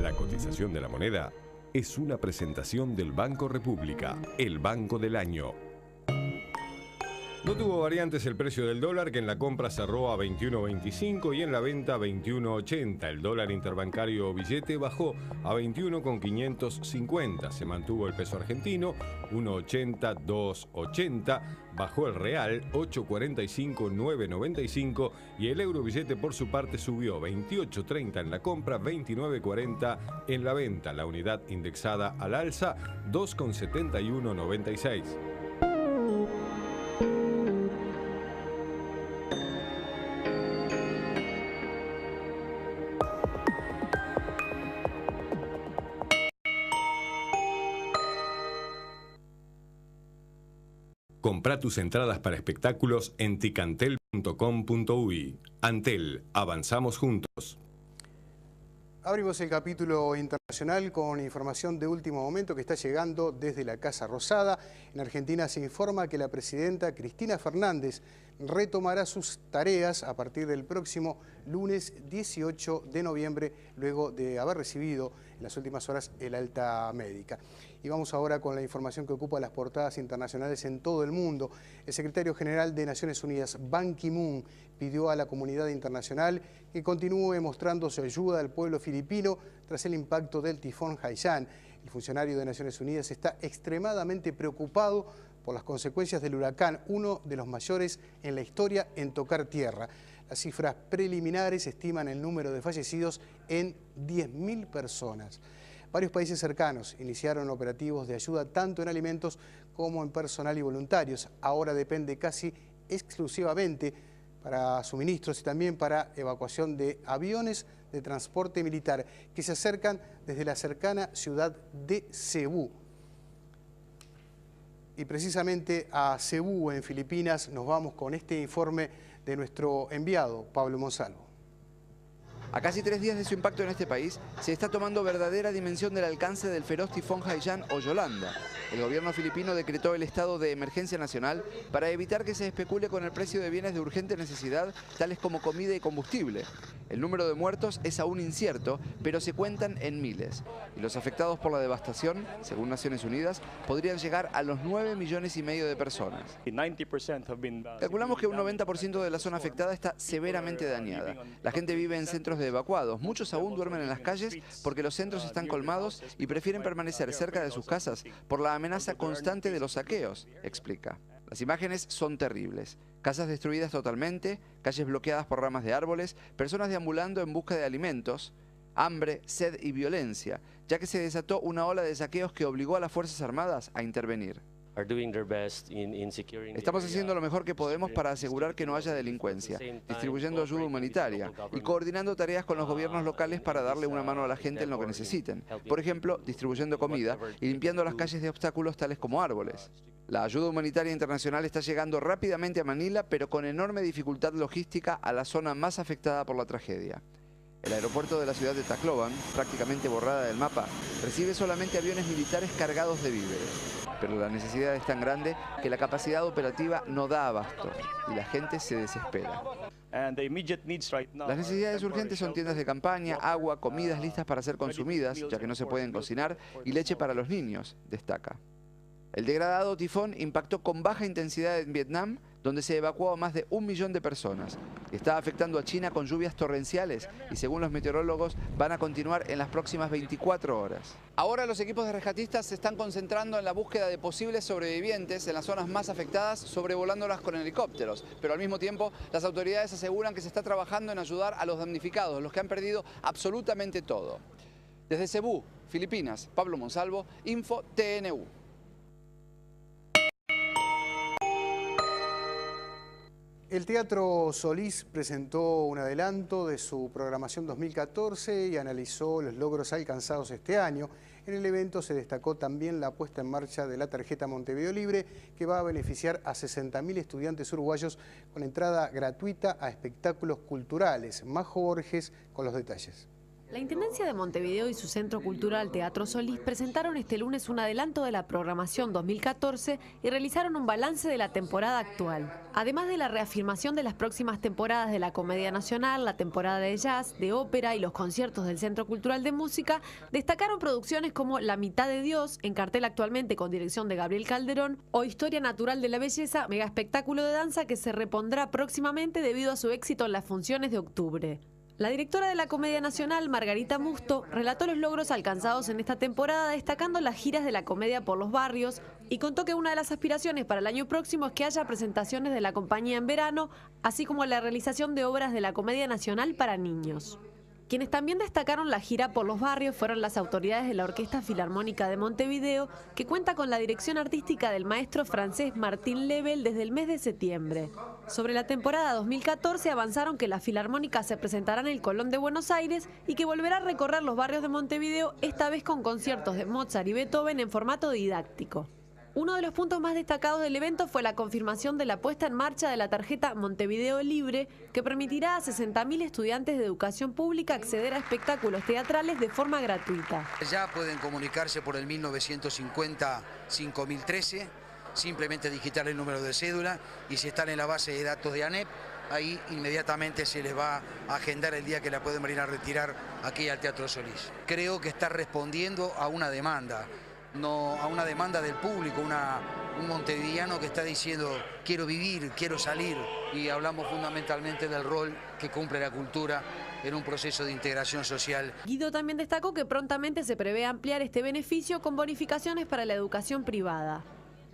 La cotización de la moneda es una presentación del Banco República, el banco del año. No tuvo variantes el precio del dólar, que en la compra cerró a 21.25 y en la venta 21.80. El dólar interbancario billete bajó a 21.550. Se mantuvo el peso argentino 1.80, 2.80. Bajó el real 8.45, 9.95 y el euro billete por su parte subió 28.30 en la compra, 29.40 en la venta. La unidad indexada al alza 2.7196. Comprá tus entradas para espectáculos en ticantel.com.uy. Antel, avanzamos juntos. Abrimos el capítulo internacional con información de último momento que está llegando desde la Casa Rosada. En Argentina se informa que la presidenta Cristina Fernández retomará sus tareas a partir del próximo lunes 18 de noviembre, luego de haber recibido en las últimas horas el alta médica. Y vamos ahora con la información que ocupa las portadas internacionales en todo el mundo. El secretario general de Naciones Unidas, Ban Ki-moon, pidió a la comunidad internacional que continúe mostrando su ayuda al pueblo filipino tras el impacto del tifón Haiyan. El funcionario de Naciones Unidas está extremadamente preocupado por las consecuencias del huracán, uno de los mayores en la historia en tocar tierra. Las cifras preliminares estiman el número de fallecidos en 10.000 personas. Varios países cercanos iniciaron operativos de ayuda tanto en alimentos como en personal y voluntarios. Ahora depende casi exclusivamente para suministros y también para evacuación de aviones de transporte militar que se acercan desde la cercana ciudad de Cebú. Y precisamente a Cebú, en Filipinas, nos vamos con este informe de nuestro enviado, Pablo Monsalvo. A casi 3 días de su impacto en este país, se está tomando verdadera dimensión del alcance del feroz tifón Haiyan o Yolanda. El gobierno filipino decretó el estado de emergencia nacional para evitar que se especule con el precio de bienes de urgente necesidad, tales como comida y combustible. El número de muertos es aún incierto, pero se cuentan en miles. Y los afectados por la devastación, según Naciones Unidas, podrían llegar a los 9,5 millones de personas. Calculamos que un 90% de la zona afectada está severamente dañada. La gente vive en centros de evacuados. Muchos aún duermen en las calles porque los centros están colmados y prefieren permanecer cerca de sus casas por la amenaza constante de los saqueos, explica. Las imágenes son terribles. Casas destruidas totalmente, calles bloqueadas por ramas de árboles, personas deambulando en busca de alimentos, hambre, sed y violencia, ya que se desató una ola de saqueos que obligó a las Fuerzas Armadas a intervenir. Estamos haciendo lo mejor que podemos para asegurar que no haya delincuencia, distribuyendo ayuda humanitaria y coordinando tareas con los gobiernos locales para darle una mano a la gente en lo que necesiten. Por ejemplo, distribuyendo comida y limpiando las calles de obstáculos tales como árboles. La ayuda humanitaria internacional está llegando rápidamente a Manila, pero con enorme dificultad logística a la zona más afectada por la tragedia. El aeropuerto de la ciudad de Tacloban, prácticamente borrada del mapa, recibe solamente aviones militares cargados de víveres. Pero la necesidad es tan grande que la capacidad operativa no da abasto y la gente se desespera. Las necesidades urgentes son tiendas de campaña, agua, comidas listas para ser consumidas, ya que no se pueden cocinar, y leche para los niños, destaca. El degradado tifón impactó con baja intensidad en Vietnam, donde se evacuó a más de 1 millón de personas. Está afectando a China con lluvias torrenciales y, según los meteorólogos, van a continuar en las próximas 24 horas. Ahora los equipos de rescatistas se están concentrando en la búsqueda de posibles sobrevivientes en las zonas más afectadas, sobrevolándolas con helicópteros. Pero al mismo tiempo, las autoridades aseguran que se está trabajando en ayudar a los damnificados, los que han perdido absolutamente todo. Desde Cebú, Filipinas, Pablo Monsalvo, Info TNU. El Teatro Solís presentó un adelanto de su programación 2014 y analizó los logros alcanzados este año. En el evento se destacó también la puesta en marcha de la tarjeta Montevideo Libre, que va a beneficiar a 60.000 estudiantes uruguayos con entrada gratuita a espectáculos culturales. Majo Borges con los detalles. La Intendencia de Montevideo y su Centro Cultural Teatro Solís presentaron este lunes un adelanto de la programación 2014 y realizaron un balance de la temporada actual. Además de la reafirmación de las próximas temporadas de la Comedia Nacional, la temporada de jazz, de ópera y los conciertos del Centro Cultural de Música, destacaron producciones como La Mitad de Dios, en cartel actualmente con dirección de Gabriel Calderón, o Historia Natural de la Belleza, mega espectáculo de danza que se repondrá próximamente debido a su éxito en las funciones de octubre. La directora de la Comedia Nacional, Margarita Musto, relató los logros alcanzados en esta temporada, destacando las giras de la comedia por los barrios, y contó que una de las aspiraciones para el año próximo es que haya presentaciones de la compañía en verano, así como la realización de obras de la Comedia Nacional para niños. Quienes también destacaron la gira por los barrios fueron las autoridades de la Orquesta Filarmónica de Montevideo, que cuenta con la dirección artística del maestro francés Martín Lebel desde el mes de septiembre. Sobre la temporada 2014 avanzaron que la Filarmónica se presentará en el Colón de Buenos Aires y que volverá a recorrer los barrios de Montevideo, esta vez con conciertos de Mozart y Beethoven en formato didáctico. Uno de los puntos más destacados del evento fue la confirmación de la puesta en marcha de la tarjeta Montevideo Libre, que permitirá a 60.000 estudiantes de educación pública acceder a espectáculos teatrales de forma gratuita. Ya pueden comunicarse por el 1950-5013, simplemente digitar el número de cédula, y si están en la base de datos de ANEP, ahí inmediatamente se les va a agendar el día que la pueden venir a retirar aquí al Teatro Solís. Creo que está respondiendo a una demanda. No a una demanda del público, un montevideano que está diciendo quiero vivir, quiero salir, y hablamos fundamentalmente del rol que cumple la cultura en un proceso de integración social. Guido también destacó que prontamente se prevé ampliar este beneficio con bonificaciones para la educación privada.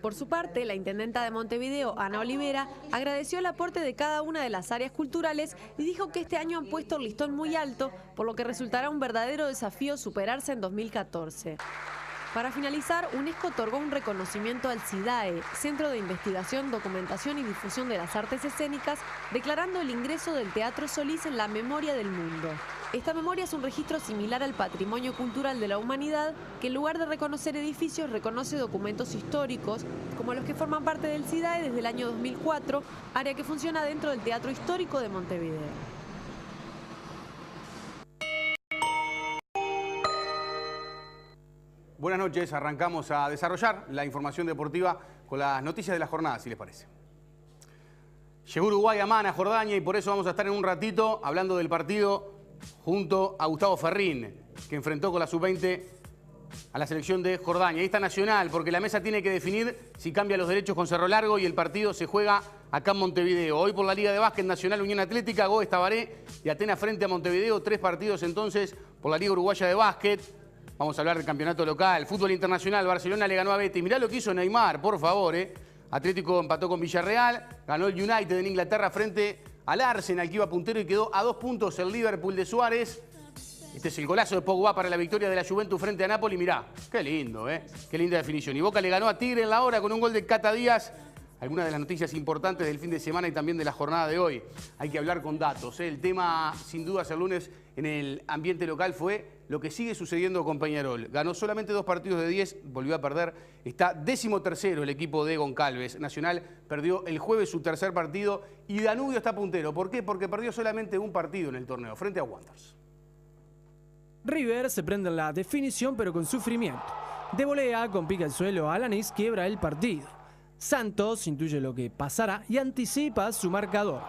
Por su parte, la intendenta de Montevideo, Ana Olivera, agradeció el aporte de cada una de las áreas culturales y dijo que este año han puesto el listón muy alto, por lo que resultará un verdadero desafío superarse en 2014. Para finalizar, UNESCO otorgó un reconocimiento al CIDAE, Centro de Investigación, Documentación y Difusión de las Artes Escénicas, declarando el ingreso del Teatro Solís en la memoria del mundo. Esta memoria es un registro similar al patrimonio cultural de la humanidad, que en lugar de reconocer edificios, reconoce documentos históricos, como los que forman parte del CIDAE desde el año 2004, área que funciona dentro del Teatro Histórico de Montevideo. Buenas noches, arrancamos a desarrollar la información deportiva con las noticias de la jornada, si les parece. Llegó Uruguay a Mana, Jordania, y por eso vamos a estar en un ratito hablando del partido junto a Gustavo Ferrín, que enfrentó con la Sub-20 a la selección de Jordania. Ahí está Nacional, porque la mesa tiene que definir si cambia los derechos con Cerro Largo y el partido se juega acá en Montevideo. Hoy por la Liga de Básquet Nacional, Unión Atlética, Goes Tabaré y Atenas frente a Montevideo. 3 partidos entonces por la Liga Uruguaya de Básquet. Vamos a hablar del campeonato local. Fútbol internacional, Barcelona le ganó a Betis. Mirá lo que hizo Neymar, por favor. Atlético empató con Villarreal. Ganó el United en Inglaterra frente al Arsenal, que iba puntero y quedó a 2 puntos el Liverpool de Suárez. Este es el golazo de Pogba para la victoria de la Juventus frente a Napoli. Mirá, qué lindo, qué linda definición. Y Boca le ganó a Tigre en la hora con un gol de Cata Díaz. Algunas de las noticias importantes del fin de semana y también de la jornada de hoy. Hay que hablar con datos. El tema, sin dudas, el lunes en el ambiente local fue lo que sigue sucediendo con Peñarol. Ganó solamente 2 partidos de 10, volvió a perder. Está 13º el equipo de Goncalves. Nacional perdió el jueves su 3er partido y Danubio está puntero. ¿Por qué? Porque perdió solamente un partido en el torneo, frente a Wanderers. River se prende en la definición, pero con sufrimiento. De volea, con pica al suelo, Alanis quiebra el partido. Santos intuye lo que pasará y anticipa su marcador.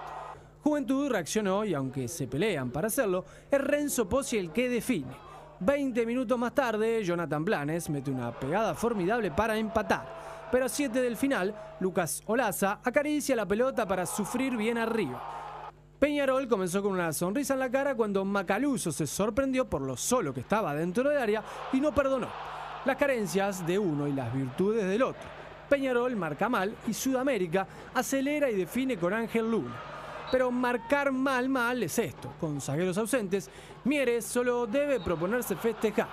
Juventud reaccionó y aunque se pelean para hacerlo, es Renzo Pozzi el que define. 20 minutos más tarde, Jonathan Blanes mete una pegada formidable para empatar. Pero a 7 del final, Lucas Olaza acaricia la pelota para sufrir bien arriba. Peñarol comenzó con una sonrisa en la cara cuando Macaluso se sorprendió por lo solo que estaba dentro del área y no perdonó. Las carencias de uno y las virtudes del otro. Peñarol marca mal y Sudamérica acelera y define con Ángel Luna. Pero marcar mal es esto. Con zagueros ausentes, Mieres solo debe proponerse festejar.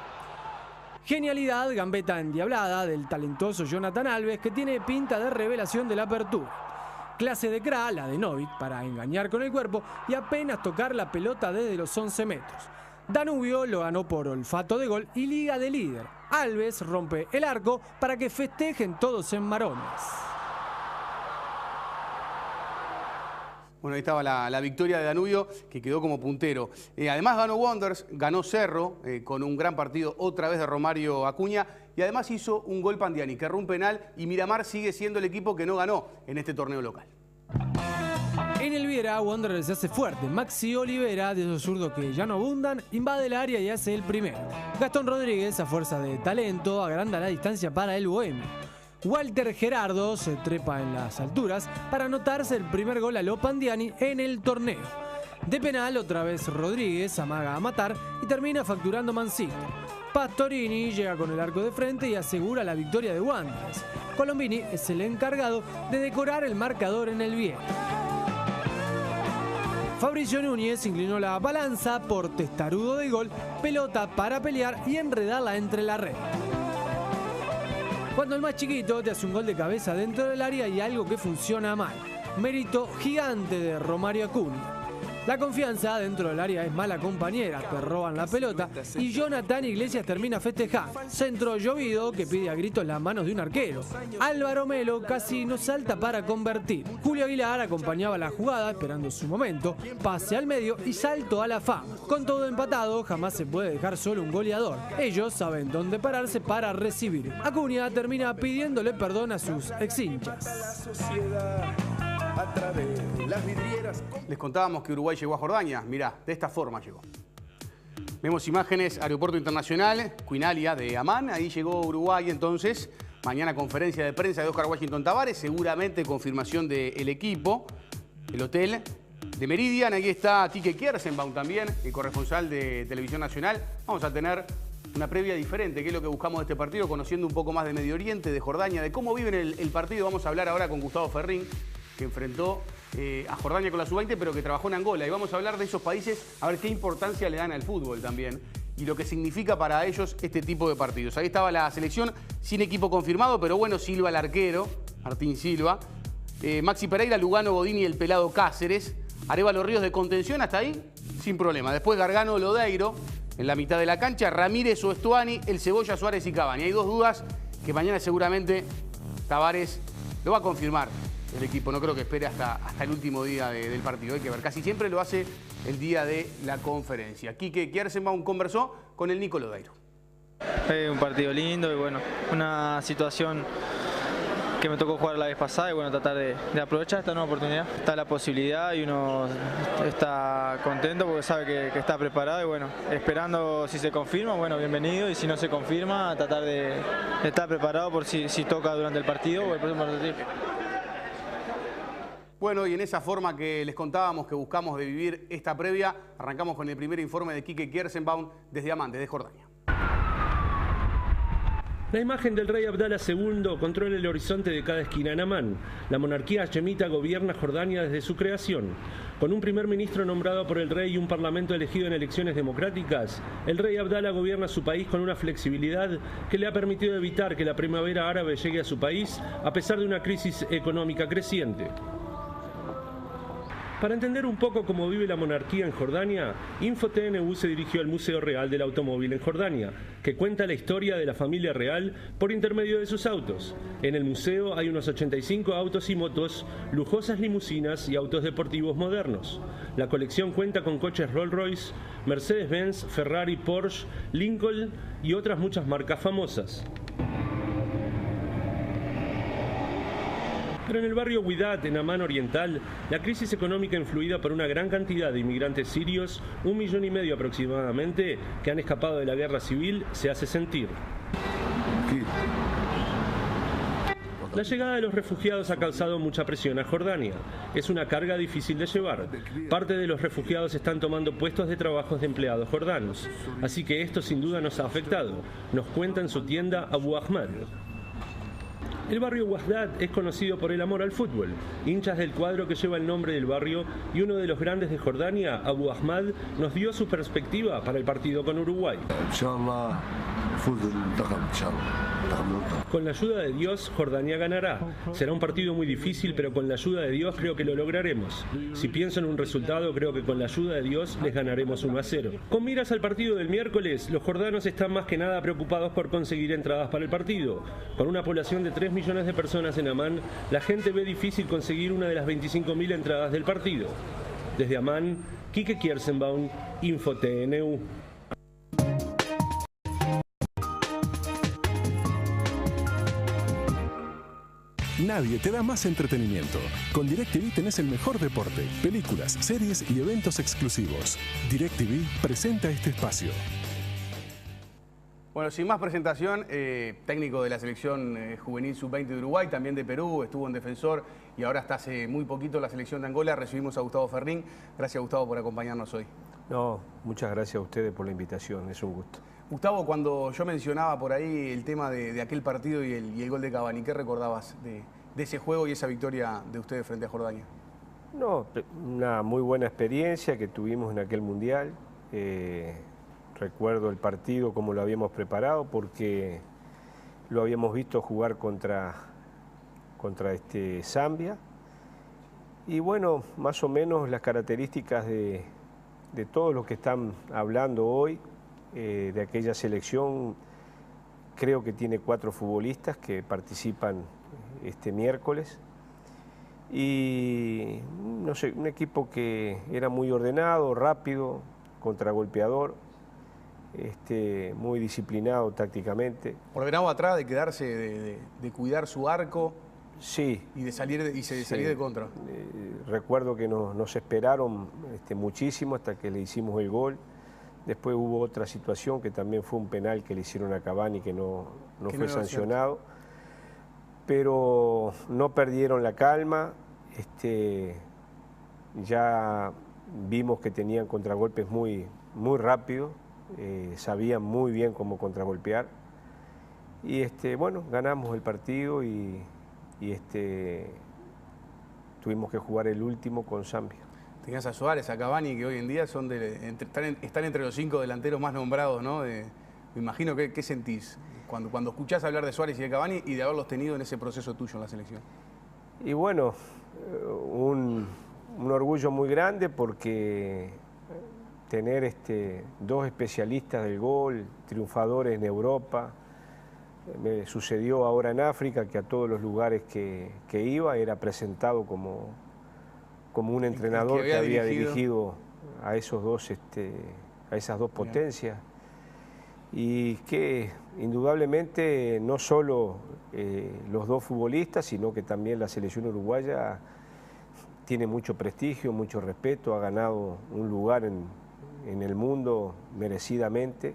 Genialidad, gambeta endiablada del talentoso Jonathan Alves, que tiene pinta de revelación de la apertura. Clase de cra, la de Novik, para engañar con el cuerpo y apenas tocar la pelota desde los 11 metros. Danubio lo ganó por olfato de gol y liga de líder. Alves rompe el arco para que festejen todos en Marones. Bueno, ahí estaba la victoria de Danubio, que quedó como puntero. Además ganó Wanderers, ganó Cerro, con un gran partido otra vez de Romario Acuña, y además hizo un gol Pandiani, que erró un penal, y Miramar sigue siendo el equipo que no ganó en este torneo local. En el Viera, Wanderers se hace fuerte. Maxi Olivera, de esos zurdos que ya no abundan, invade el área y hace el primero. Gastón Rodríguez, a fuerza de talento, agranda la distancia para el bohemio. Walter Gerardo se trepa en las alturas para anotarse el primer gol a lo Pandiani en el torneo. De penal, otra vez Rodríguez amaga a matar y termina facturando Mancito. Pastorini llega con el arco de frente y asegura la victoria de Wanderers. Colombini es el encargado de decorar el marcador en el Viera. Fabricio Núñez inclinó la balanza por testarudo de gol, pelota para pelear y enredarla entre la red. Cuando el más chiquito te hace un gol de cabeza dentro del área hay algo que funciona mal. Mérito gigante de Romario Acuña. La confianza dentro del área es mala compañera, te roban la pelota y Jonathan Iglesias termina festejando. Centro llovido que pide a gritos las manos de un arquero. Álvaro Melo casi no salta para convertir. Julio Aguilar acompañaba la jugada esperando su momento, pase al medio y salto a la fama. Con todo empatado, jamás se puede dejar solo un goleador. Ellos saben dónde pararse para recibir. Acuña termina pidiéndole perdón a sus exhinchas. A través de las vidrieras. Les contábamos que Uruguay llegó a Jordania. Mirá, de esta forma llegó. Vemos imágenes, Aeropuerto Internacional, Quinalia de Amán. Ahí llegó Uruguay entonces. Mañana conferencia de prensa de Oscar Washington Tabárez. Seguramente confirmación del equipo. El hotel de Meridian. Ahí está Quique Kierzenbaum también, el corresponsal de Televisión Nacional. Vamos a tener una previa diferente, que es lo que buscamos de este partido, conociendo un poco más de Medio Oriente, de Jordania, de cómo viven el partido. Vamos a hablar ahora con Gustavo Ferrín, que enfrentó a Jordania con la Sub-20, pero que trabajó en Angola. Y vamos a hablar de esos países, a ver qué importancia le dan al fútbol también y lo que significa para ellos este tipo de partidos. Ahí estaba la selección sin equipo confirmado, pero bueno, Silva el arquero, Martín Silva, Maxi Pereira, Lugano, Godini y el pelado Cáceres, Arévalo Ríos de contención, hasta ahí sin problema. Después Gargano, Lodeiro en la mitad de la cancha, Ramírez, Oestuani, el Cebolla, Suárez y Cavani. Hay dos dudas que mañana seguramente Tabárez lo va a confirmar. El equipo no creo que espere hasta el último día del partido. Hay que ver, casi siempre lo hace el día de la conferencia. Quique Kierzenbaum conversó con el Nico Lodeiro. Un partido lindo y bueno, una situación que me tocó jugar la vez pasada y bueno, tratar de aprovechar esta nueva oportunidad. Está la posibilidad y uno está contento porque sabe que está preparado y bueno, esperando si se confirma, bueno, bienvenido, y si no se confirma, tratar de estar preparado por si toca durante el partido o el próximo partido. Bueno, y en esa forma que les contábamos que buscamos de vivir esta previa, arrancamos con el primer informe de Quique Kierzenbaum desde Amán, desde Jordania. La imagen del rey Abdalá II controla el horizonte de cada esquina en Amán. La monarquía hachemita gobierna Jordania desde su creación. Con un primer ministro nombrado por el rey y un parlamento elegido en elecciones democráticas, el rey Abdalá gobierna su país con una flexibilidad que le ha permitido evitar que la primavera árabe llegue a su país a pesar de una crisis económica creciente. Para entender un poco cómo vive la monarquía en Jordania, InfoTNU se dirigió al Museo Real del Automóvil en Jordania, que cuenta la historia de la familia real por intermedio de sus autos. En el museo hay unos 85 autos y motos, lujosas limusinas y autos deportivos modernos. La colección cuenta con coches Rolls-Royce, Mercedes-Benz, Ferrari, Porsche, Lincoln y otras muchas marcas famosas. Pero en el barrio Widat, en Amán Oriental, la crisis económica influida por una gran cantidad de inmigrantes sirios, 1,5 millones aproximadamente, que han escapado de la guerra civil, se hace sentir. La llegada de los refugiados ha causado mucha presión a Jordania. Es una carga difícil de llevar. Parte de los refugiados están tomando puestos de trabajos de empleados jordanos. Así que esto sin duda nos ha afectado, nos cuenta en su tienda Abu Ahmad. El barrio Wasdat es conocido por el amor al fútbol. Hinchas del cuadro que lleva el nombre del barrio y uno de los grandes de Jordania, Abu Ahmad, nos dio su perspectiva para el partido con Uruguay. Con la ayuda de Dios, Jordania ganará. Será un partido muy difícil, pero con la ayuda de Dios creo que lo lograremos. Si pienso en un resultado, creo que con la ayuda de Dios les ganaremos 1-0. Con miras al partido del miércoles, los jordanos están más que nada preocupados por conseguir entradas para el partido. Con una población de 3 millones de personas en Amán, la gente ve difícil conseguir una de las 25.000 entradas del partido. Desde Amán, Quique Kierzenbaum, InfoTNU. Nadie te da más entretenimiento. Con DirecTV tenés el mejor deporte, películas, series y eventos exclusivos. DirecTV presenta este espacio. Bueno, sin más presentación, técnico de la selección juvenil sub-20 de Uruguay, también de Perú, estuvo en Defensor y ahora hasta hace muy poquito la selección de Angola. Recibimos a Gustavo Ferrín. Gracias, Gustavo, por acompañarnos hoy. No, muchas gracias a ustedes por la invitación, es un gusto. Gustavo, cuando yo mencionaba por ahí el tema de aquel partido y el gol de Cavani, ¿qué recordabas de ese juego y esa victoria de ustedes frente a Jordania? No, una muy buena experiencia que tuvimos en aquel Mundial. Recuerdo el partido como lo habíamos preparado porque lo habíamos visto jugar contra Zambia. Y bueno, más o menos las características de todos los que están hablando hoy, de aquella selección, creo que tiene 4 futbolistas que participan este miércoles. Y no sé, un equipo que era muy ordenado, rápido, contragolpeador, muy disciplinado tácticamente. Ordenado atrás, de quedarse, de cuidar su arco. Sí. Y de salir de contra. Recuerdo que nos esperaron muchísimo hasta que le hicimos el gol. Después hubo otra situación que también fue un penal que le hicieron a Cavani que no fue sancionado. Pero no perdieron la calma. Ya vimos que tenían contragolpes muy rápidos. Sabían muy bien cómo contragolpear. Y bueno, ganamos el partido y tuvimos que jugar el último con Zambia. Tenías a Suárez, a Cavani, que hoy en día están entre los 5 delanteros más nombrados, ¿no? Me imagino, ¿qué sentís cuando escuchás hablar de Suárez y de Cavani y de haberlos tenido en ese proceso tuyo en la selección? Y bueno, un orgullo muy grande porque tener 2 especialistas del gol, triunfadores en Europa. Me sucedió ahora en África que a todos los lugares que iba era presentado como un entrenador que había dirigido a esos a esas dos potencias. Y que indudablemente no solo los 2 futbolistas, sino que también la selección uruguaya tiene mucho prestigio, mucho respeto, ha ganado un lugar en el mundo merecidamente.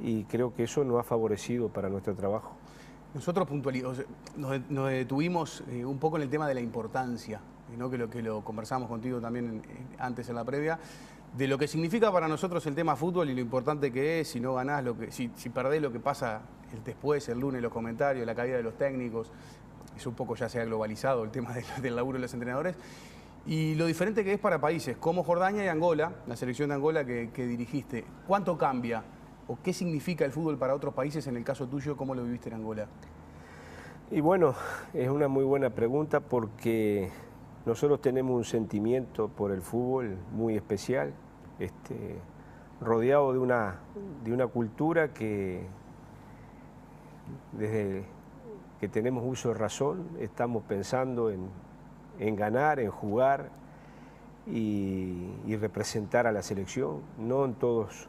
Y creo que eso nos ha favorecido para nuestro trabajo. Nosotros nos detuvimos un poco en el tema de la importancia, ¿no? que lo conversamos contigo también antes en la previa, de lo que significa para nosotros el tema fútbol y lo importante que es, si no ganás, si perdés, lo que pasa después, el lunes, los comentarios, la caída de los técnicos. Es un poco ya se ha globalizado el tema del laburo de los entrenadores. Y lo diferente que es para países como Jordania y Angola, la selección de Angola que dirigiste. ¿Cuánto cambia o qué significa el fútbol para otros países? En el caso tuyo, ¿cómo lo viviste en Angola? Y bueno, es una muy buena pregunta porque nosotros tenemos un sentimiento por el fútbol muy especial, rodeado de una cultura que desde que tenemos uso de razón estamos pensando en ganar, en jugar y representar a la selección. No en todos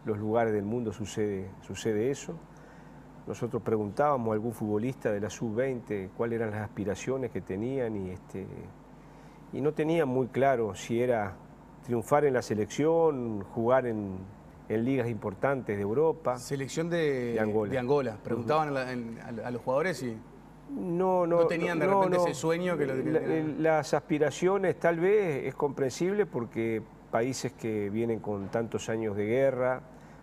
los lugares del mundo sucede eso. Nosotros preguntábamos a algún futbolista de la sub-20 cuáles eran las aspiraciones que tenían y no tenían muy claro si era triunfar en la selección, jugar en ligas importantes de Europa. Selección de Angola. Preguntaban a los jugadores y no tenían de repente ese sueño que lo tenían. Las aspiraciones tal vez es comprensible porque países que vienen con tantos años de guerra,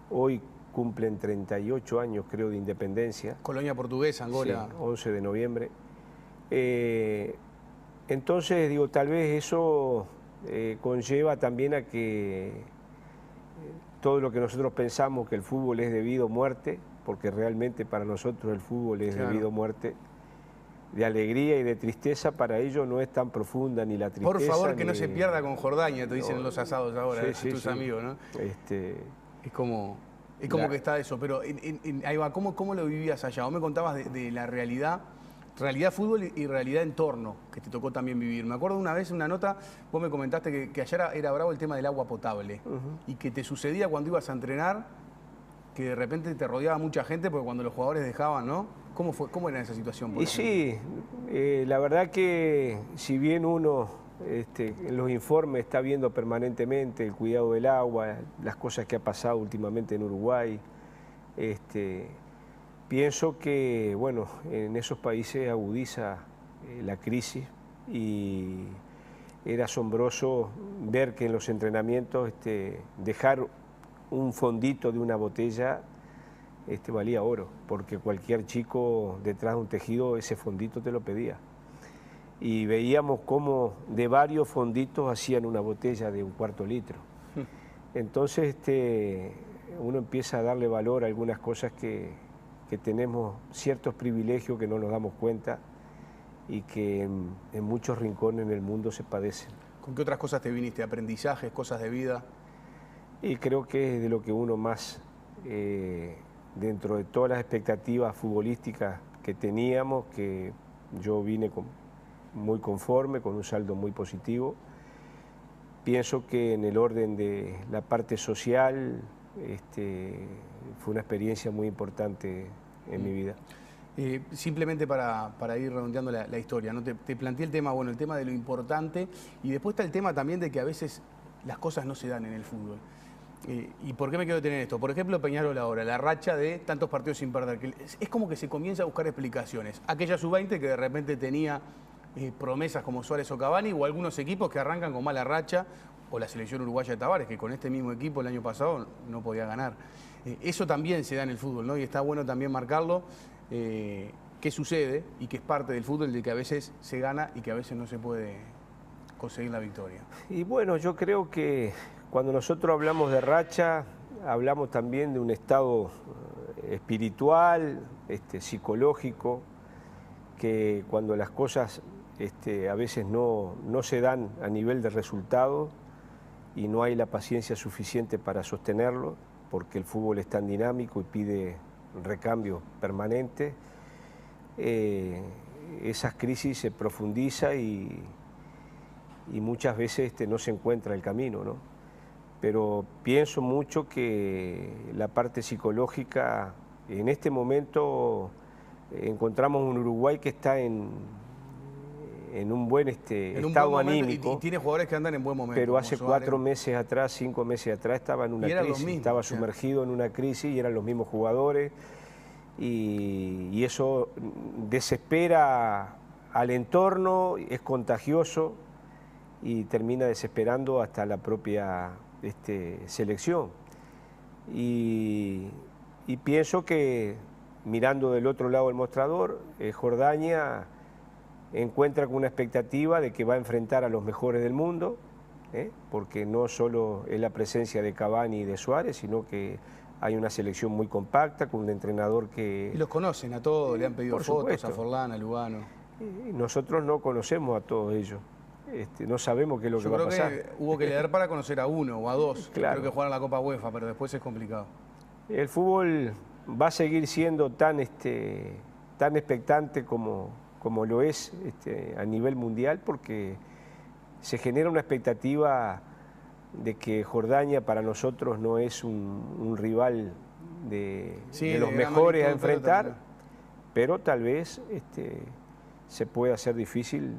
hoy cumplen 38 años creo de independencia. Colonia portuguesa, Angola. Sí, 11 de noviembre. Entonces digo, tal vez eso conlleva también a que todo lo que nosotros pensamos que el fútbol es de vida o muerte, porque realmente para nosotros el fútbol es de vida o muerte, de alegría y de tristeza, para ellos no es tan profunda ni la tristeza. Por favor, que no se pierda con Jordania, te dicen en los asados ahora, tus amigos, ¿no? Es como que está eso, pero ahí va, ¿cómo lo vivías allá? Vos me contabas de la realidad fútbol y realidad entorno, que te tocó también vivir. Me acuerdo una vez, una nota, vos me comentaste que allá era bravo el tema del agua potable, y que te sucedía cuando ibas a entrenar, que de repente te rodeaba mucha gente, porque cuando los jugadores dejaban, ¿no? ¿Cómo era esa situación? Y sí, la verdad que si bien uno en los informes está viendo permanentemente el cuidado del agua, las cosas que ha pasado últimamente en Uruguay, pienso que, bueno, en esos países agudiza la crisis, y era asombroso ver que en los entrenamientos dejar un fondito de una botella valía oro, porque cualquier chico detrás de un tejido ese fondito te lo pedía. Y veíamos cómo de varios fonditos hacían una botella de 1/4 litro. Entonces uno empieza a darle valor a algunas cosas que tenemos ciertos privilegios que no nos damos cuenta y que en muchos rincones del mundo se padecen. ¿Con qué otras cosas te viniste? ¿Aprendizajes, cosas de vida? Y creo que es de lo que uno más, dentro de todas las expectativas futbolísticas que teníamos, que yo vine muy conforme, con un saldo muy positivo. Pienso que en el orden de la parte social fue una experiencia muy importante en mi vida. Simplemente para ir redondeando la historia, ¿no? Te planteé el tema, bueno, el tema de lo importante, y después está el tema también de que a veces las cosas no se dan en el fútbol. ¿Y por qué me quiero detener esto? Por ejemplo, Peñarol ahora, la racha de tantos partidos sin perder, que es como que se comienza a buscar explicaciones. Aquella sub-20 que de repente tenía promesas como Suárez o Cavani, o algunos equipos que arrancan con mala racha, o la selección uruguaya de Tavares, que con este mismo equipo el año pasado no podía ganar. Eso también se da en el fútbol, ¿no? Y está bueno también marcarlo, qué sucede y que es parte del fútbol, de que a veces se gana y que a veces no se puede conseguir la victoria. Y bueno, yo creo que cuando nosotros hablamos de racha, hablamos también de un estado espiritual, psicológico, que cuando las cosas a veces no se dan a nivel de resultado y no hay la paciencia suficiente para sostenerlo, porque el fútbol es tan dinámico y pide recambio permanente, esas crisis se profundiza y muchas veces no se encuentra el camino, ¿no? Pero pienso mucho que la parte psicológica, en este momento encontramos un Uruguay que está en un buen estado anímico. Y tiene jugadores que andan en buen momento. Pero hace 4 meses atrás, 5 meses atrás, estaba en una crisis, estaba sumergido en una crisis y eran los mismos jugadores. Y eso desespera al entorno, es contagioso y termina desesperando hasta la propia selección. Y pienso que, mirando del otro lado del mostrador, Jordania encuentra con una expectativa de que va a enfrentar a los mejores del mundo, porque no solo es la presencia de Cavani y de Suárez, sino que hay una selección muy compacta, con un entrenador que... Y los conocen a todos, le han pedido fotos a Forlán, a Lugano. Y nosotros no conocemos a todos ellos. No sabemos qué es lo que va a pasar. Yo creo que hubo que leer para conocer a uno o a dos. Claro. Creo que jugaron la Copa UEFA, pero después es complicado. El fútbol va a seguir siendo tan expectante como lo es a nivel mundial, porque se genera una expectativa de que Jordania para nosotros no es un rival de los mejores a enfrentar, pero tal vez se puede hacer difícil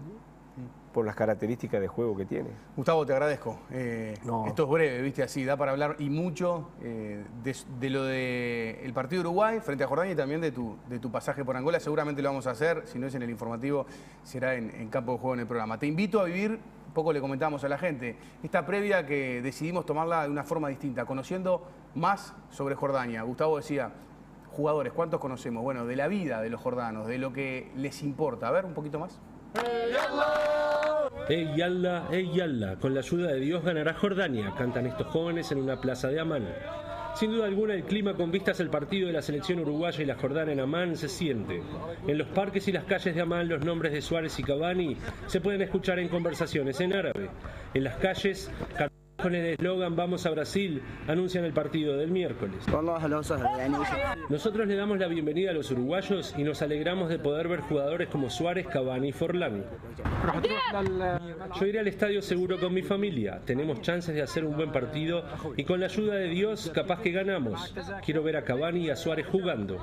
por las características de juego que tiene. Gustavo, te agradezco. Esto es breve, viste, así, da para hablar y mucho de lo del partido de Uruguay frente a Jordania y también de tu pasaje por Angola. Seguramente lo vamos a hacer, si no es en el informativo, será en campo de juego en el programa. Te invito a vivir, un poco le comentamos a la gente, esta previa que decidimos tomarla de una forma distinta, conociendo más sobre Jordania. Gustavo decía, jugadores, ¿cuántos conocemos? Bueno, de la vida de los jordanos, de lo que les importa. A ver, un poquito más. Hey, Allah! Ey Yalla, con la ayuda de Dios ganará Jordania, cantan estos jóvenes en una plaza de Amán. Sin duda alguna, el clima con vistas al partido de la selección uruguaya y la jordana en Amán se siente. En los parques y las calles de Amán, los nombres de Suárez y Cavani se pueden escuchar en conversaciones en árabe. En las calles, con el eslogan "Vamos a Brasil", anuncian el partido del miércoles. Nosotros le damos la bienvenida a los uruguayos y nos alegramos de poder ver jugadores como Suárez, Cavani y Forlán. Yo iré al estadio seguro con mi familia. Tenemos chances de hacer un buen partido y con la ayuda de Dios capaz que ganamos. Quiero ver a Cavani y a Suárez jugando.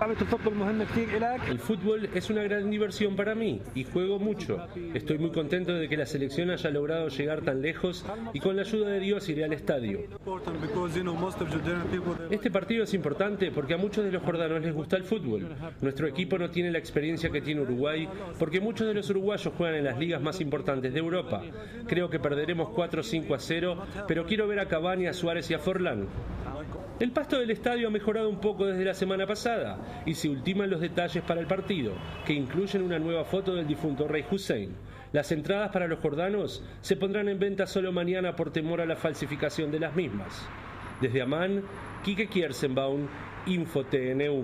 El fútbol es una gran diversión para mí y juego mucho. Estoy muy contento de que la selección haya logrado llegar tan lejos y con la ayuda de Dios iré al estadio. Este partido es importante porque a muchos de los jordanos les gusta el fútbol. Nuestro equipo no tiene la experiencia que tiene Uruguay porque muchos de los uruguayos juegan en las ligas más importantes de Europa. Creo que perderemos 4-5-0, pero quiero ver a Cavani, a Suárez y a Forlán. El pasto del estadio ha mejorado un poco desde la semana pasada y se ultiman los detalles para el partido, que incluyen una nueva foto del difunto rey Hussein. Las entradas para los jordanos se pondrán en venta solo mañana por temor a la falsificación de las mismas. Desde Amán, Quique Kierzenbaum, InfoTNU.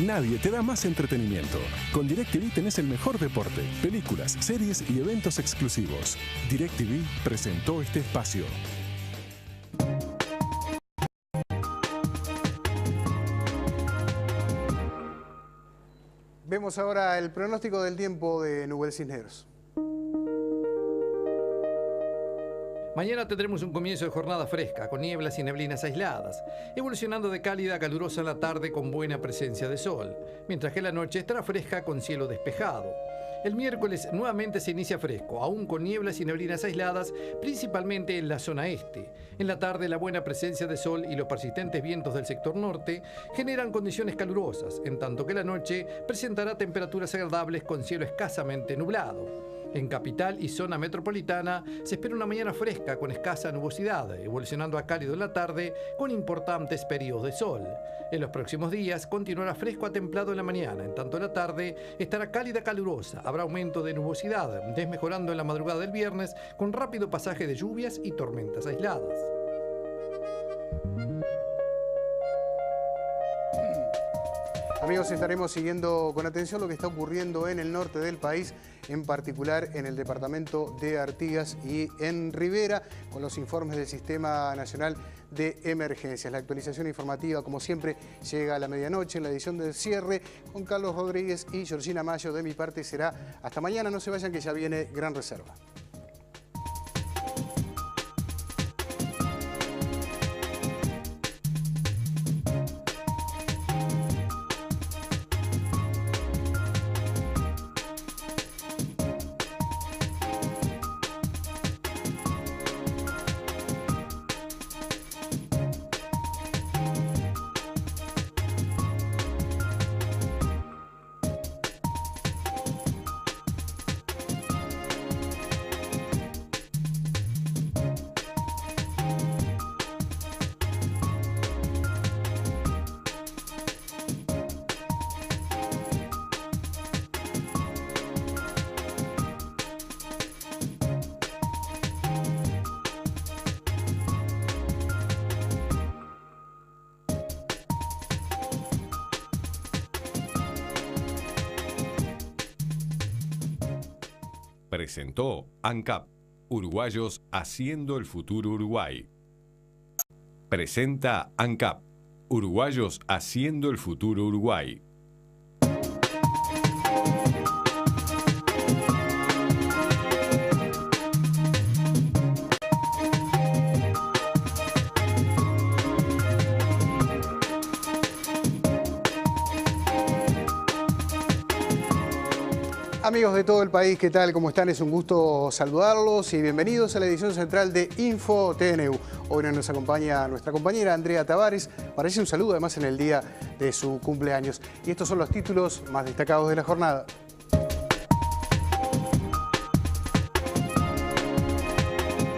Nadie te da más entretenimiento. Con DirecTV tenés el mejor deporte, películas, series y eventos exclusivos. DirecTV presentó este espacio. Vemos ahora el pronóstico del tiempo de Nubel Cisneros. Mañana tendremos un comienzo de jornada fresca, con nieblas y neblinas aisladas, evolucionando de cálida a calurosa en la tarde con buena presencia de sol, mientras que la noche estará fresca con cielo despejado. El miércoles nuevamente se inicia fresco, aún con nieblas y neblinas aisladas, principalmente en la zona este. En la tarde, la buena presencia de sol y los persistentes vientos del sector norte generan condiciones calurosas, en tanto que la noche presentará temperaturas agradables con cielo escasamente nublado. En capital y zona metropolitana se espera una mañana fresca con escasa nubosidad, evolucionando a cálido en la tarde con importantes periodos de sol. En los próximos días continuará fresco a templado en la mañana, en tanto la tarde estará cálida calurosa, habrá aumento de nubosidad, desmejorando en la madrugada del viernes con rápido pasaje de lluvias y tormentas aisladas. Amigos, estaremos siguiendo con atención lo que está ocurriendo en el norte del país, en particular en el departamento de Artigas y en Rivera, con los informes del Sistema Nacional de Emergencias. La actualización informativa, como siempre, llega a la medianoche en la edición del cierre con Carlos Rodríguez y Georgina Mayo. De mi parte será hasta mañana. No se vayan, que ya viene Gran Reserva. Presentó ANCAP, Uruguayos haciendo el futuro Uruguay. Presenta ANCAP, Uruguayos haciendo el futuro Uruguay. Amigos de todo el país, ¿qué tal? ¿Cómo están? Es un gusto saludarlos y bienvenidos a la edición central de InfoTNU. Hoy nos acompaña nuestra compañera Andrea Tavares. Parece un saludo además en el día de su cumpleaños. Y estos son los títulos más destacados de la jornada.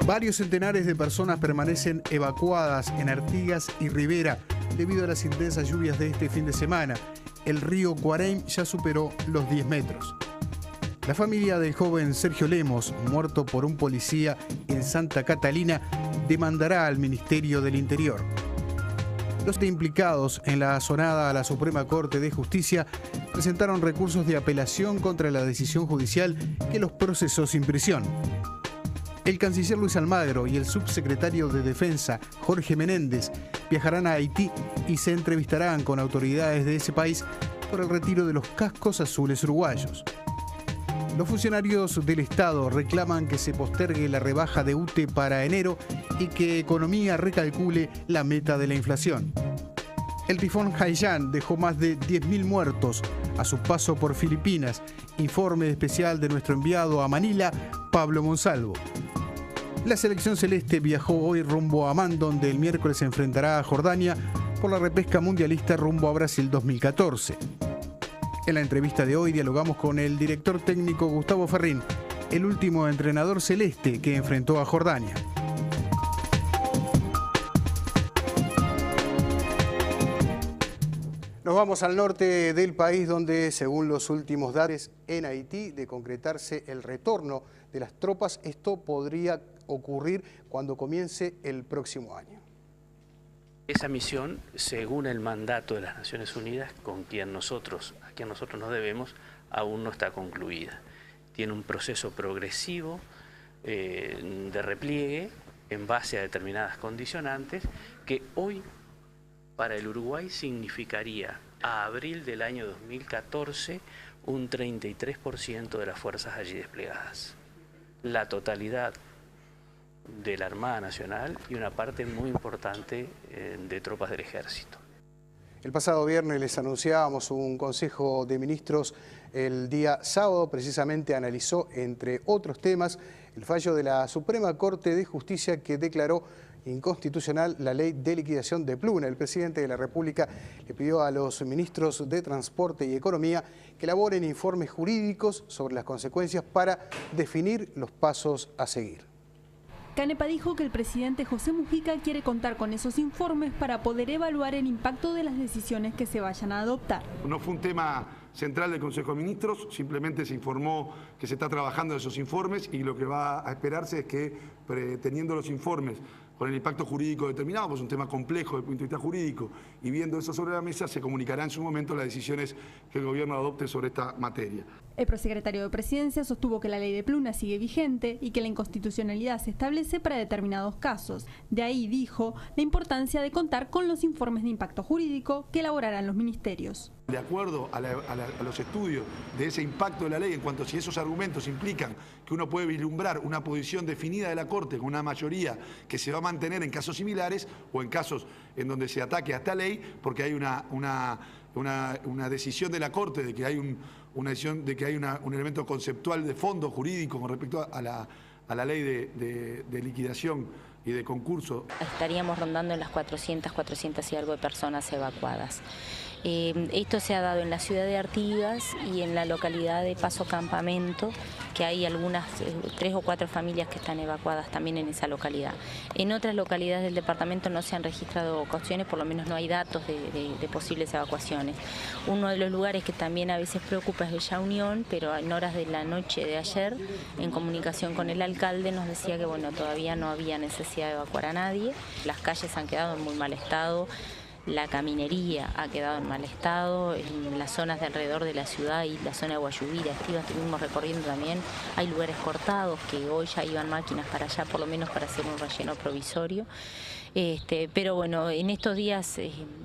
Varios centenares de personas permanecen evacuadas en Artigas y Rivera debido a las intensas lluvias de este fin de semana. El río Cuareim ya superó los 10 metros. La familia del joven Sergio Lemos, muerto por un policía en Santa Catalina, demandará al Ministerio del Interior. Los implicados en la sonada a la Suprema Corte de Justicia presentaron recursos de apelación contra la decisión judicial que los procesó sin prisión. El canciller Luis Almagro y el subsecretario de Defensa, Jorge Menéndez, viajarán a Haití y se entrevistarán con autoridades de ese país por el retiro de los cascos azules uruguayos. Los funcionarios del Estado reclaman que se postergue la rebaja de UTE para enero y que Economía recalcule la meta de la inflación. El tifón Haiyan dejó más de 10.000 muertos a su paso por Filipinas. Informe especial de nuestro enviado a Manila, Pablo Monsalvo. La selección celeste viajó hoy rumbo a Amán, donde el miércoles se enfrentará a Jordania por la repesca mundialista rumbo a Brasil 2014. En la entrevista de hoy dialogamos con el director técnico Gustavo Ferrín, el último entrenador celeste que enfrentó a Jordania. Nos vamos al norte del país, donde, según los últimos datos en Haití, de concretarse el retorno de las tropas, esto podría ocurrir cuando comience el próximo año. Esa misión, según el mandato de las Naciones Unidas, a quien nosotros nos debemos, aún no está concluida. Tiene un proceso progresivo de repliegue en base a determinadas condicionantes que hoy para el Uruguay significaría a abril del año 2014 un 33% de las fuerzas allí desplegadas. La totalidad de la Armada Nacional y una parte muy importante de tropas del Ejército. El pasado viernes les anunciábamos un Consejo de Ministros el día sábado, precisamente analizó, entre otros temas, el fallo de la Suprema Corte de Justicia que declaró inconstitucional la ley de liquidación de Pluna. El presidente de la República le pidió a los ministros de Transporte y Economía que elaboren informes jurídicos sobre las consecuencias para definir los pasos a seguir. Canepa dijo que el presidente José Mujica quiere contar con esos informes para poder evaluar el impacto de las decisiones que se vayan a adoptar. No fue un tema central del Consejo de Ministros, simplemente se informó que se está trabajando en esos informes y lo que va a esperarse es que, teniendo los informes con el impacto jurídico determinado, pues un tema complejo desde el punto de vista jurídico, y viendo eso sobre la mesa, se comunicará en su momento las decisiones que el gobierno adopte sobre esta materia. El prosecretario de Presidencia sostuvo que la ley de Pluna sigue vigente y que la inconstitucionalidad se establece para determinados casos. De ahí, dijo, la importancia de contar con los informes de impacto jurídico que elaborarán los ministerios. De acuerdo a los estudios de ese impacto de la ley, en cuanto a si esos argumentos implican que uno puede vislumbrar una posición definida de la Corte con una mayoría que se va a mantener en casos similares o en casos en donde se ataque a esta ley, porque hay una decisión de la Corte de que hay un elemento conceptual de fondo jurídico con respecto a la ley de liquidación y de concurso. Estaríamos rondando en las 400 y algo de personas evacuadas. Esto se ha dado en la ciudad de Artigas y en la localidad de Paso Campamento, que hay algunas 3 o 4 familias que están evacuadas también en esa localidad. En otras localidades del departamento no se han registrado cuestiones, por lo menos no hay datos de posibles evacuaciones. Uno de los lugares que también a veces preocupa es Bella Unión, pero en horas de la noche de ayer, en comunicación con el alcalde, nos decía que bueno, todavía no había necesidad de evacuar a nadie. Las calles han quedado en muy mal estado. La caminería ha quedado en mal estado, en las zonas de alrededor de la ciudad y la zona de Guayubira, estuvimos recorriendo también, hay lugares cortados que hoy ya iban máquinas para allá, por lo menos para hacer un relleno provisorio. Pero bueno, en estos días,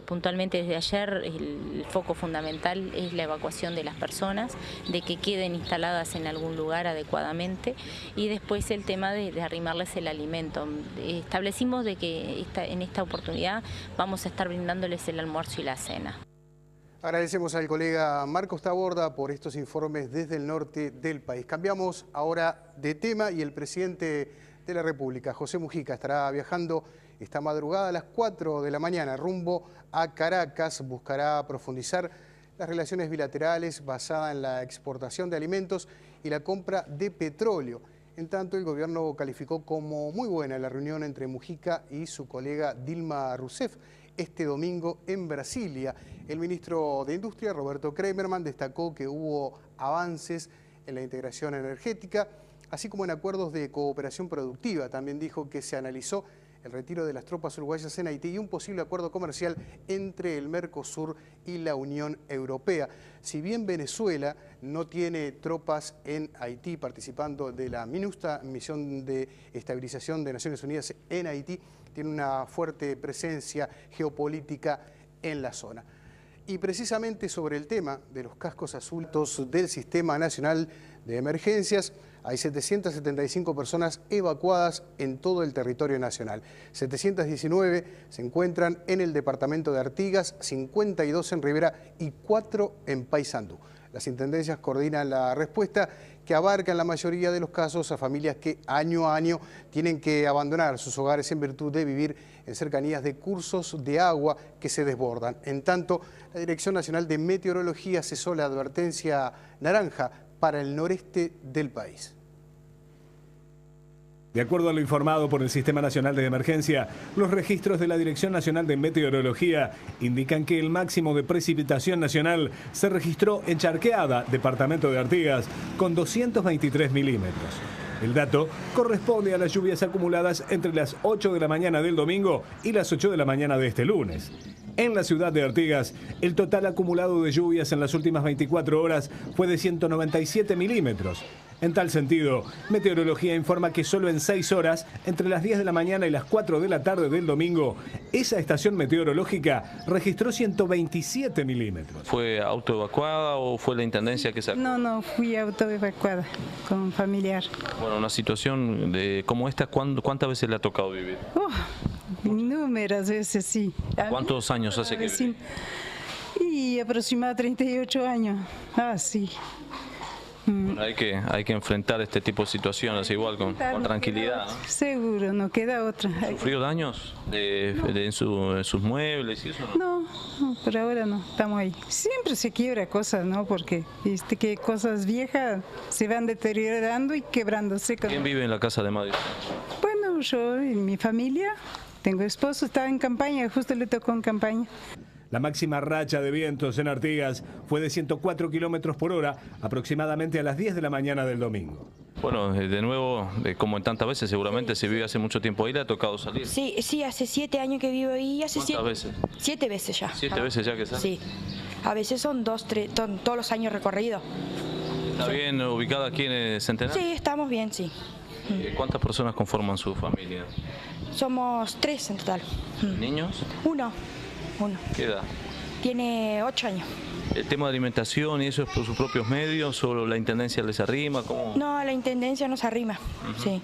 puntualmente desde ayer, el foco fundamental es la evacuación de las personas, de que queden instaladas en algún lugar adecuadamente y después el tema de arrimarles el alimento. Establecimos de que en esta oportunidad vamos a estar brindándoles el almuerzo y la cena. Agradecemos al colega Marcos Taborda por estos informes desde el norte del país. Cambiamos ahora de tema y el presidente de la República, José Mujica, estará viajando esta madrugada a las 4 de la mañana rumbo a Caracas. Buscará profundizar las relaciones bilaterales basadas en la exportación de alimentos y la compra de petróleo. En tanto, el gobierno calificó como muy buena la reunión entre Mujica y su colega Dilma Rousseff este domingo en Brasilia. El ministro de Industria, Roberto Kramerman, destacó que hubo avances en la integración energética, así como en acuerdos de cooperación productiva. También dijo que se analizó el retiro de las tropas uruguayas en Haití y un posible acuerdo comercial entre el Mercosur y la Unión Europea. Si bien Venezuela no tiene tropas en Haití participando de la MINUSTA, misión de estabilización de Naciones Unidas en Haití, tiene una fuerte presencia geopolítica en la zona. Y precisamente sobre el tema de los cascos azules del Sistema Nacional de Emergencias, hay 775 personas evacuadas en todo el territorio nacional. 719 se encuentran en el departamento de Artigas, 52 en Rivera y 4 en Paysandú. Las intendencias coordinan la respuesta que abarca en la mayoría de los casos a familias que año a año tienen que abandonar sus hogares en virtud de vivir en cercanías de cursos de agua que se desbordan. En tanto, la Dirección Nacional de Meteorología cesó la advertencia naranja para el noreste del país. De acuerdo a lo informado por el Sistema Nacional de Emergencia, los registros de la Dirección Nacional de Meteorología indican que el máximo de precipitación nacional se registró en Charqueada, departamento de Artigas, con 223 milímetros. El dato corresponde a las lluvias acumuladas entre las 8 de la mañana del domingo y las 8 de la mañana de este lunes. En la ciudad de Artigas, el total acumulado de lluvias en las últimas 24 horas fue de 197 milímetros. En tal sentido, Meteorología informa que solo en 6 horas, entre las 10 de la mañana y las 4 de la tarde del domingo, esa estación meteorológica registró 127 milímetros. ¿Fue autoevacuada o fue la intendencia que sacó? No, fui autoevacuada con familiar. Bueno, una situación como esta, ¿cuántas veces le ha tocado vivir? Números veces, sí. ¿Cuántos años hace que vive? Y aproximadamente 38 años. Sí. Bueno, hay que enfrentar este tipo de situaciones igual con tranquilidad, ¿no? Seguro, no queda otra. ¿Sufrió daños en sus muebles y eso? No, por ahora no, estamos ahí. Siempre se quiebra cosas, ¿no? Porque que cosas viejas se van deteriorando y quebrándose. ¿Quién vive en la casa de Madrid? Bueno, yo y mi familia. Tengo esposo, estaba en campaña, justo le tocó en campaña. La máxima racha de vientos en Artigas fue de 104 kilómetros por hora, aproximadamente a las 10 de la mañana del domingo. Bueno, de nuevo, como en tantas veces, seguramente se vive hace mucho tiempo ahí, ¿le ha tocado salir? Sí, hace 7 años que vivo ahí. ¿Cuántas veces? 7 veces ya. 7 veces ya que sale. Sí, a veces son 2, 3, todos los años recorridos. ¿Está bien ubicada aquí en el Centenario? Sí, estamos bien, sí. ¿Cuántas personas conforman su familia? Somos 3 en total. ¿Niños? Uno. ¿Qué edad? Tiene 8 años. ¿El tema de alimentación y eso es por sus propios medios o la intendencia les arrima? ¿Cómo? No, la intendencia nos arrima, sí.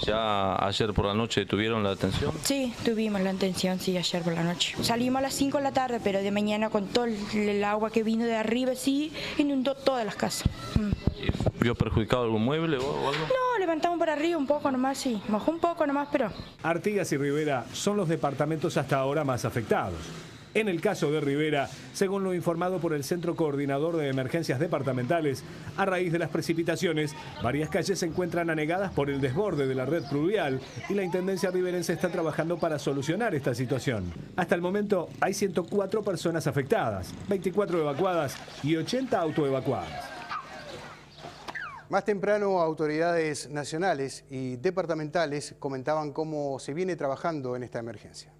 ¿Ya ayer por la noche tuvieron la atención? Sí, tuvimos la atención, sí, ayer por la noche. Salimos a las 5 de la tarde, pero de mañana con todo el agua que vino de arriba, sí, inundó todas las casas. ¿Y vio perjudicado algún mueble o algo? No, levantamos para arriba un poco nomás, sí. Mojó un poco nomás, pero... Artigas y Rivera son los departamentos hasta ahora más afectados. En el caso de Rivera, según lo informado por el Centro Coordinador de Emergencias Departamentales, a raíz de las precipitaciones, varias calles se encuentran anegadas por el desborde de la red pluvial y la Intendencia riverense está trabajando para solucionar esta situación. Hasta el momento hay 104 personas afectadas, 24 evacuadas y 80 autoevacuadas. Más temprano, autoridades nacionales y departamentales comentaban cómo se viene trabajando en esta emergencia.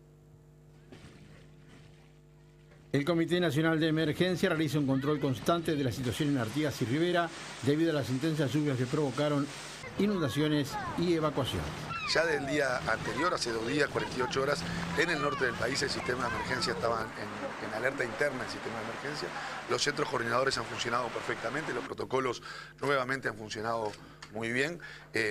El Comité Nacional de Emergencia realiza un control constante de la situación en Artigas y Rivera debido a las intensas lluvias que provocaron inundaciones y evacuaciones. Ya del día anterior, hace 2 días, 48 horas, en el norte del país el sistema de emergencia estaba en alerta interna del sistema de emergencia. Los centros coordinadores han funcionado perfectamente, los protocolos nuevamente han funcionado muy bien,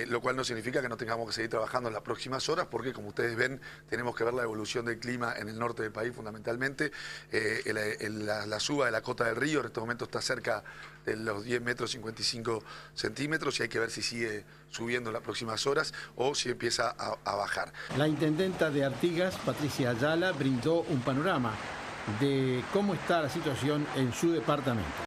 lo cual no significa que no tengamos que seguir trabajando en las próximas horas, porque como ustedes ven, tenemos que ver la evolución del clima en el norte del país fundamentalmente. La suba de la cota del río en este momento está cerca de los 10 metros 55 centímetros y hay que ver si sigue subiendo en las próximas horas o si empieza a bajar. La intendenta de Artigas, Patricia Ayala, brindó un panorama de cómo está la situación en su departamento.